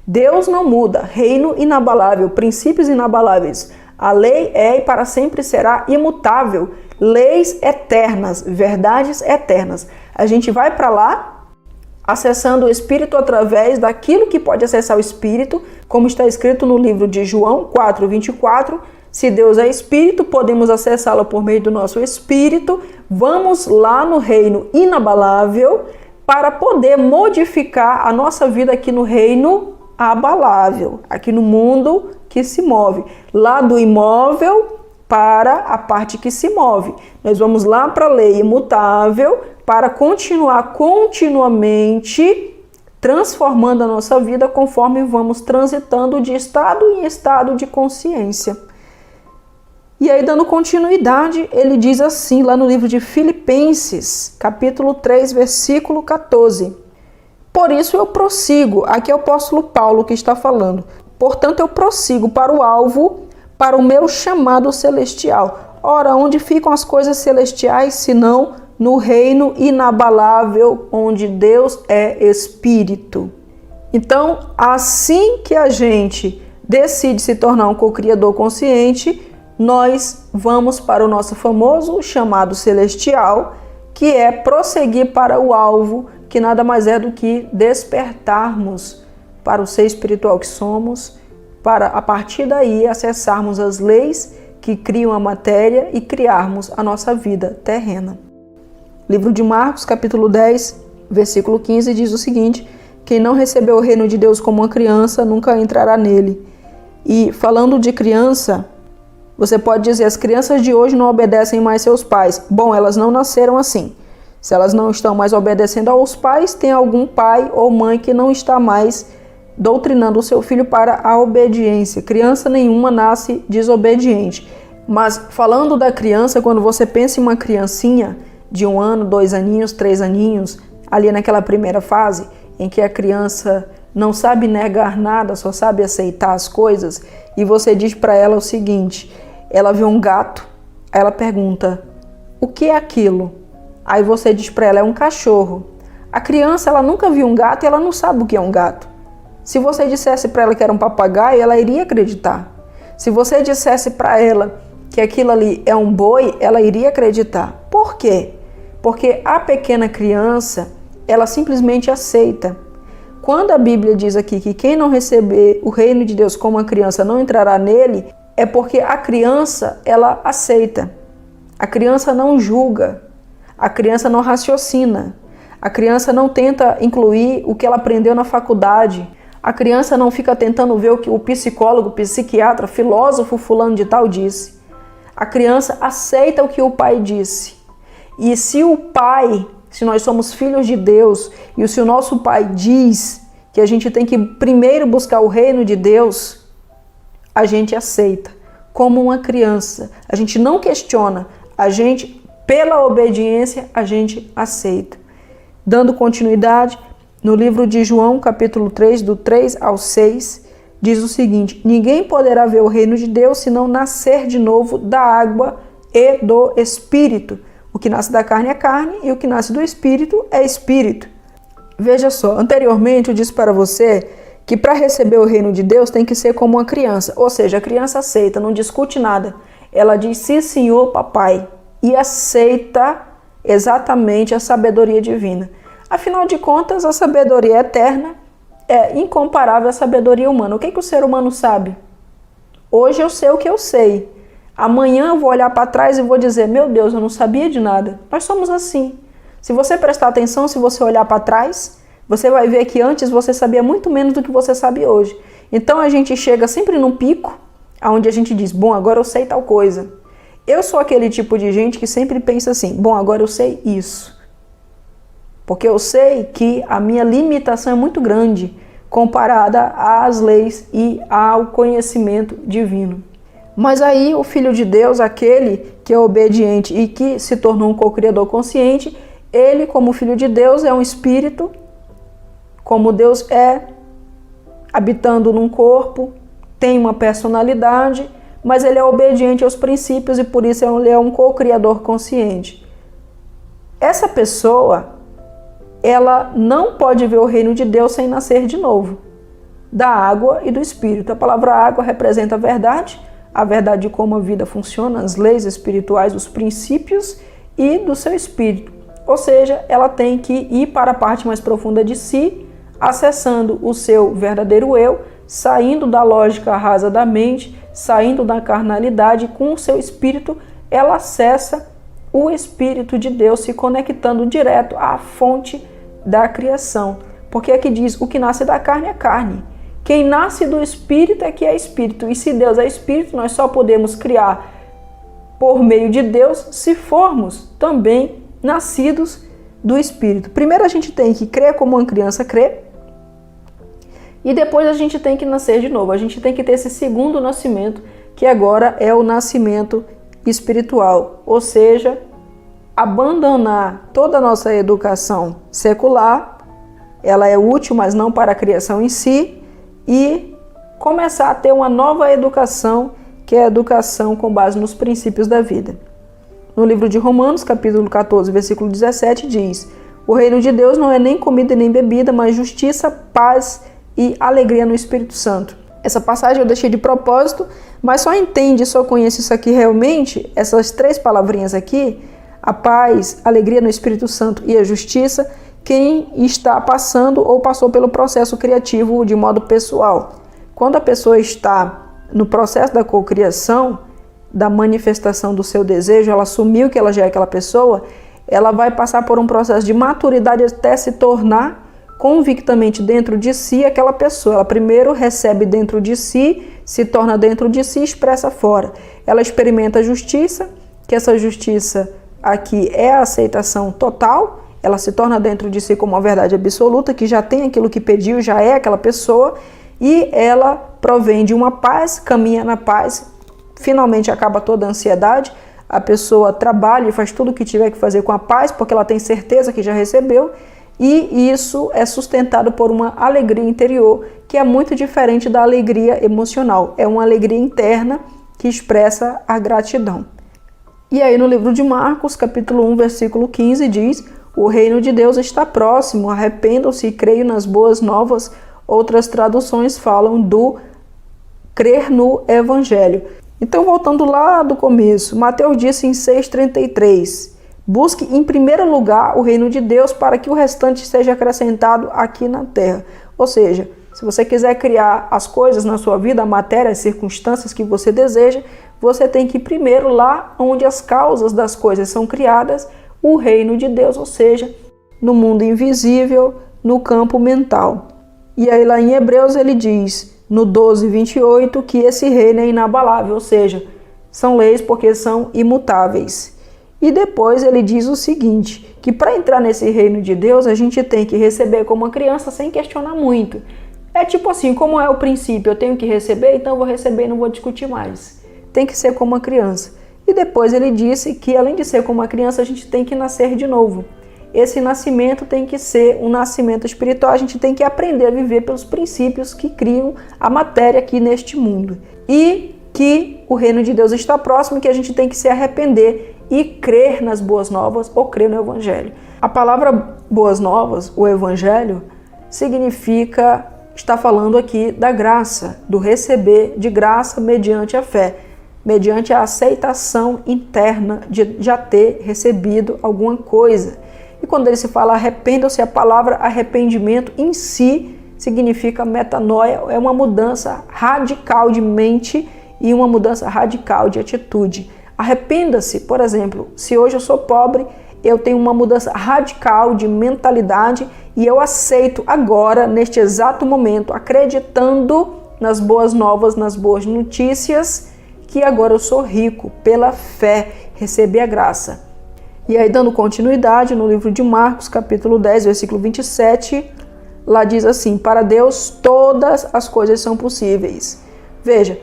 Deus não muda, reino inabalável, princípios inabaláveis. A lei é e para sempre será imutável, leis eternas, verdades eternas. A gente vai para lá acessando o Espírito através daquilo que pode acessar o Espírito, como está escrito no livro de João 4:24, se Deus é Espírito, podemos acessá-lo por meio do nosso Espírito. Vamos lá no reino inabalável para poder modificar a nossa vida aqui no reino abalável, aqui no mundo que se move, lá do imóvel para a parte que se move. Nós vamos lá para a lei imutável para continuar continuamente transformando a nossa vida conforme vamos transitando de estado em estado de consciência. E aí, dando continuidade, ele diz assim lá no livro de Filipenses, capítulo 3, versículo 14. Por isso eu prossigo, aqui é o apóstolo Paulo que está falando, portanto eu prossigo para o alvo, para o meu chamado celestial. Ora, onde ficam as coisas celestiais, senão no reino inabalável, onde Deus é Espírito. Então, assim que a gente decide se tornar um co-criador consciente, nós vamos para o nosso famoso chamado celestial, que é prosseguir para o alvo, que nada mais é do que despertarmos para o ser espiritual que somos, para a partir daí acessarmos as leis que criam a matéria e criarmos a nossa vida terrena. Livro de Marcos, capítulo 10, versículo 15, diz o seguinte: quem não recebeu o reino de Deus como uma criança, nunca entrará nele. E falando de criança, você pode dizer, as crianças de hoje não obedecem mais seus pais. Bom, elas não nasceram assim. Se elas não estão mais obedecendo aos pais, tem algum pai ou mãe que não está mais doutrinando o seu filho para a obediência. Criança nenhuma nasce desobediente. Mas falando da criança, quando você pensa em uma criancinha de 1 ano, 2 aninhos, 3 aninhos, ali naquela primeira fase, em que a criança não sabe negar nada, só sabe aceitar as coisas, e você diz para ela o seguinte, ela vê um gato, aí ela pergunta, o que é aquilo? Aí você diz para ela, é um cachorro. A criança, ela nunca viu um gato e ela não sabe o que é um gato. Se você dissesse para ela que era um papagaio, ela iria acreditar. Se você dissesse para ela que aquilo ali é um boi, ela iria acreditar. Por quê? Porque a pequena criança, ela simplesmente aceita. Quando a Bíblia diz aqui que quem não receber o reino de Deus como uma criança não entrará nele, é porque a criança, ela aceita. A criança não julga. A criança não raciocina. A criança não tenta incluir o que ela aprendeu na faculdade. A criança não fica tentando ver o que o psicólogo, psiquiatra, filósofo fulano de tal disse. A criança aceita o que o pai disse. E se o pai, se nós somos filhos de Deus, e se o nosso pai diz que a gente tem que primeiro buscar o reino de Deus, a gente aceita. Como uma criança. A gente não questiona. A gente, pela obediência, a gente aceita. Dando continuidade, no livro de João, capítulo 3, do 3 ao 6, diz o seguinte: ninguém poderá ver o reino de Deus se não nascer de novo da água e do Espírito. O que nasce da carne é carne e o que nasce do Espírito é Espírito. Veja só, anteriormente eu disse para você que para receber o reino de Deus tem que ser como uma criança. Ou seja, a criança aceita, não discute nada. Ela diz sim, senhor, papai, e aceita exatamente a sabedoria divina. Afinal de contas, a sabedoria eterna é incomparável à sabedoria humana. O que o ser humano sabe? Hoje eu sei o que eu sei. Amanhã eu vou olhar para trás e vou dizer, meu Deus, eu não sabia de nada. Nós somos assim. Se você prestar atenção, se você olhar para trás, você vai ver que antes você sabia muito menos do que você sabe hoje. Então a gente chega sempre num pico, onde a gente diz, bom, agora eu sei tal coisa. Eu sou aquele tipo de gente que sempre pensa assim, bom, agora eu sei isso. Porque eu sei que a minha limitação é muito grande comparada às leis e ao conhecimento divino. Mas aí o Filho de Deus, aquele que é obediente e que se tornou um co-criador consciente, ele, como Filho de Deus, é um espírito, como Deus é, habitando num corpo, tem uma personalidade, mas ele é obediente aos princípios e por isso ele é um co-criador consciente. Essa pessoa, ela não pode ver o reino de Deus sem nascer de novo, da água e do Espírito. A palavra água representa a verdade de como a vida funciona, as leis espirituais, os princípios e do seu espírito. Ou seja, ela tem que ir para a parte mais profunda de si, acessando o seu verdadeiro eu, saindo da lógica rasa da mente, saindo da carnalidade, com o seu espírito, ela acessa o Espírito de Deus, se conectando direto à fonte da criação. Porque aqui diz, o que nasce da carne é carne. Quem nasce do Espírito é que é Espírito. E se Deus é Espírito, nós só podemos criar por meio de Deus se formos também nascidos do Espírito. Primeiro a gente tem que crer como uma criança crê. E depois a gente tem que nascer de novo. A gente tem que ter esse segundo nascimento, que agora é o nascimento espiritual. Ou seja, abandonar toda a nossa educação secular, ela é útil, mas não para a criação em si, e começar a ter uma nova educação, que é a educação com base nos princípios da vida. No livro de Romanos, capítulo 14, versículo 17, diz: o reino de Deus não é nem comida nem bebida, mas justiça, paz e alegria no Espírito Santo. Essa passagem eu deixei de propósito, mas só entende, só conhece isso aqui realmente, essas três palavrinhas aqui, a paz, a alegria no Espírito Santo e a justiça, quem está passando ou passou pelo processo criativo de modo pessoal. Quando a pessoa está no processo da cocriação, da manifestação do seu desejo, ela assumiu que ela já é aquela pessoa, ela vai passar por um processo de maturidade até se tornar convictamente dentro de si aquela pessoa. Ela primeiro recebe dentro de si, se torna dentro de si e expressa fora. Ela experimenta a justiça, que essa justiça aqui é a aceitação total, ela se torna dentro de si como uma verdade absoluta, que já tem aquilo que pediu, já é aquela pessoa, e ela provém de uma paz, caminha na paz, finalmente acaba toda a ansiedade, a pessoa trabalha e faz tudo o que tiver que fazer com a paz, porque ela tem certeza que já recebeu, e isso é sustentado por uma alegria interior, que é muito diferente da alegria emocional. É uma alegria interna que expressa a gratidão. E aí no livro de Marcos, capítulo 1, versículo 15, diz: o reino de Deus está próximo, arrependam-se e creiam nas boas novas. Outras traduções falam do crer no Evangelho. Então, voltando lá do começo, Mateus disse em 6,33, busque em primeiro lugar o reino de Deus para que o restante seja acrescentado aqui na terra. Ou seja, se você quiser criar as coisas na sua vida, a matéria, as circunstâncias que você deseja, você tem que ir primeiro lá onde as causas das coisas são criadas, o reino de Deus, ou seja, no mundo invisível, no campo mental. E aí lá em Hebreus ele diz, no 12:28, que esse reino é inabalável, ou seja, são leis porque são imutáveis. E depois ele diz o seguinte, que para entrar nesse reino de Deus, a gente tem que receber como uma criança sem questionar muito. É tipo assim, como é o princípio, eu tenho que receber, então eu vou receber e não vou discutir mais. Tem que ser como uma criança. E depois ele disse que além de ser como uma criança, a gente tem que nascer de novo. Esse nascimento tem que ser um nascimento espiritual, a gente tem que aprender a viver pelos princípios que criam a matéria aqui neste mundo. E que o reino de Deus está próximo e que a gente tem que se arrepender e crer nas boas novas ou crer no Evangelho. A palavra boas novas, o Evangelho, significa, está falando aqui da graça, do receber de graça mediante a fé, mediante a aceitação interna de já ter recebido alguma coisa. E quando ele se fala arrependam-se, a palavra arrependimento em si significa metanoia, é uma mudança radical de mente e uma mudança radical de atitude. Arrependa-se, por exemplo, se hoje eu sou pobre, eu tenho uma mudança radical de mentalidade e eu aceito agora, neste exato momento, acreditando nas boas novas, nas boas notícias, que agora eu sou rico pela fé, receber a graça. E aí, dando continuidade, no livro de Marcos, capítulo 10, versículo 27, lá diz assim, para Deus todas as coisas são possíveis. Veja,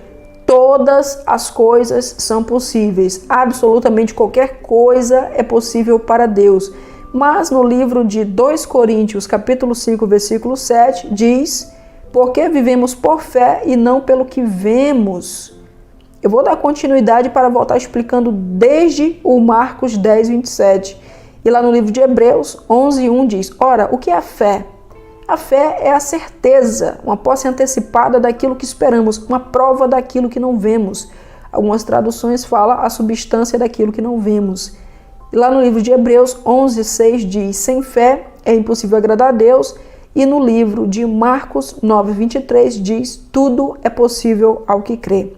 todas as coisas são possíveis, absolutamente qualquer coisa é possível para Deus. Mas no livro de 2 Coríntios, capítulo 5, versículo 7, diz, Porque vivemos por fé e não pelo que vemos. Eu vou dar continuidade para voltar explicando desde o Marcos 10, 27. E lá no livro de Hebreus 11, 1 diz: ora, o que é a fé? A fé é a certeza, uma posse antecipada daquilo que esperamos, uma prova daquilo que não vemos. Algumas traduções falam a substância daquilo que não vemos. E lá no livro de Hebreus 11, 6 diz: sem fé é impossível agradar a Deus. E no livro de Marcos 9, 23 diz: tudo é possível ao que crê.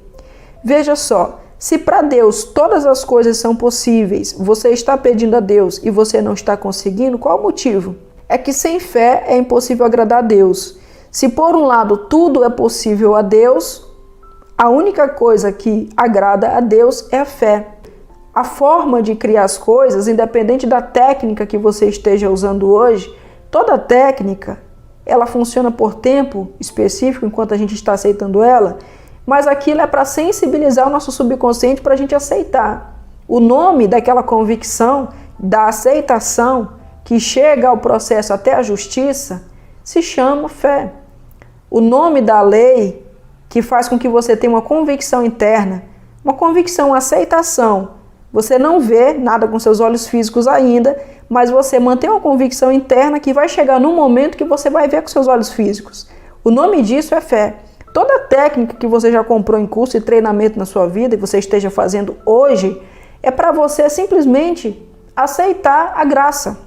Veja só, se para Deus todas as coisas são possíveis, você está pedindo a Deus e você não está conseguindo, qual o motivo? É que sem fé é impossível agradar a Deus. Se por um lado tudo é possível a Deus, a única coisa que agrada a Deus é a fé. A forma de criar as coisas, independente da técnica que você esteja usando hoje, toda técnica, ela funciona por tempo específico enquanto a gente está aceitando ela, mas aquilo é para sensibilizar o nosso subconsciente para a gente aceitar. O nome daquela convicção, da aceitação, que chega ao processo até a justiça, se chama fé. O nome da lei, que faz com que você tenha uma convicção interna, uma convicção, uma aceitação. Você não vê nada com seus olhos físicos ainda, mas você mantém uma convicção interna que vai chegar num momento que você vai ver com seus olhos físicos. O nome disso é fé. Toda técnica que você já comprou em curso e treinamento na sua vida e você esteja fazendo hoje é para você simplesmente aceitar a graça.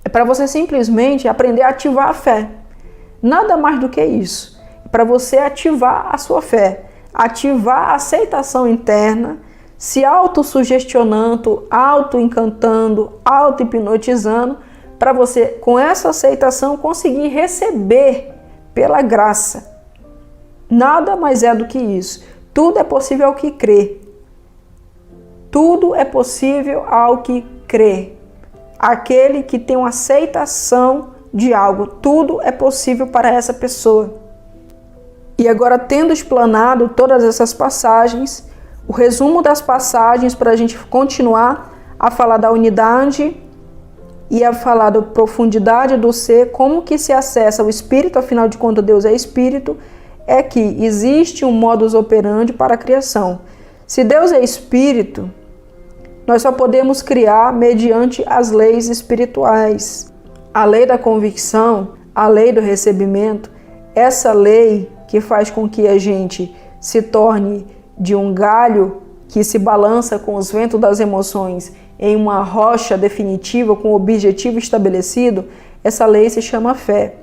É para você simplesmente aprender a ativar a fé. Nada mais do que isso. É para você ativar a sua fé, ativar a aceitação interna, se autossugestionando, auto-encantando, auto-hipnotizando, para você, com essa aceitação, conseguir receber pela graça. Nada mais é do que isso. Tudo é possível ao que crê. Tudo é possível ao que crê. Aquele que tem uma aceitação de algo. Tudo é possível para essa pessoa. E agora, tendo explanado todas essas passagens, o resumo das passagens para a gente continuar a falar da unidade e a falar da profundidade do ser, como que se acessa o Espírito, afinal de contas Deus é Espírito, é que existe um modus operandi para a criação. Se Deus é Espírito, nós só podemos criar mediante as leis espirituais. A lei da convicção, a lei do recebimento, essa lei que faz com que a gente se torne de um galho que se balança com os ventos das emoções em uma rocha definitiva com o objetivo estabelecido, essa lei se chama fé.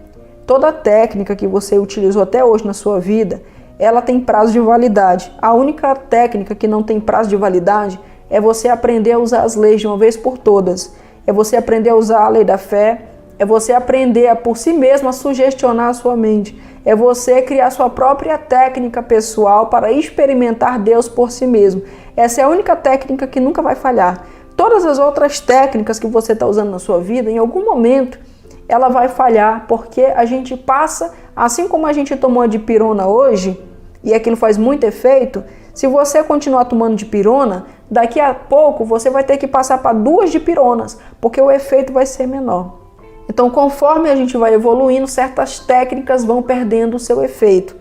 Toda técnica que você utilizou até hoje na sua vida, ela tem prazo de validade. A única técnica que não tem prazo de validade é você aprender a usar as leis de uma vez por todas. É você aprender a usar a lei da fé, é você aprender a por si mesmo a sugestionar a sua mente. É você criar sua própria técnica pessoal para experimentar Deus por si mesmo. Essa é a única técnica que nunca vai falhar. Todas as outras técnicas que você está usando na sua vida, em algum momento, ela vai falhar, porque a gente passa, assim como a gente tomou a dipirona hoje, e aquilo faz muito efeito, se você continuar tomando dipirona, daqui a pouco você vai ter que passar para 2 dipironas, porque o efeito vai ser menor. Então, conforme a gente vai evoluindo, certas técnicas vão perdendo o seu efeito.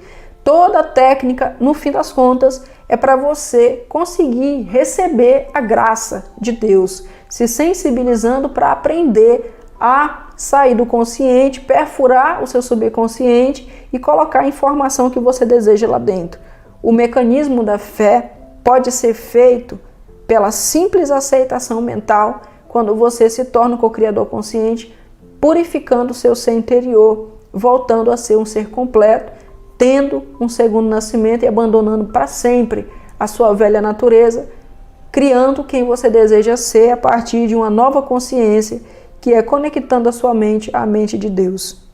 Toda técnica, no fim das contas, é para você conseguir receber a graça de Deus, se sensibilizando para aprender a sair do consciente, perfurar o seu subconsciente e colocar a informação que você deseja lá dentro. O mecanismo da fé pode ser feito pela simples aceitação mental, quando você se torna um co-criador consciente, purificando o seu ser interior, voltando a ser um ser completo, tendo um segundo nascimento e abandonando para sempre a sua velha natureza, criando quem você deseja ser a partir de uma nova consciência, que é conectando a sua mente à mente de Deus.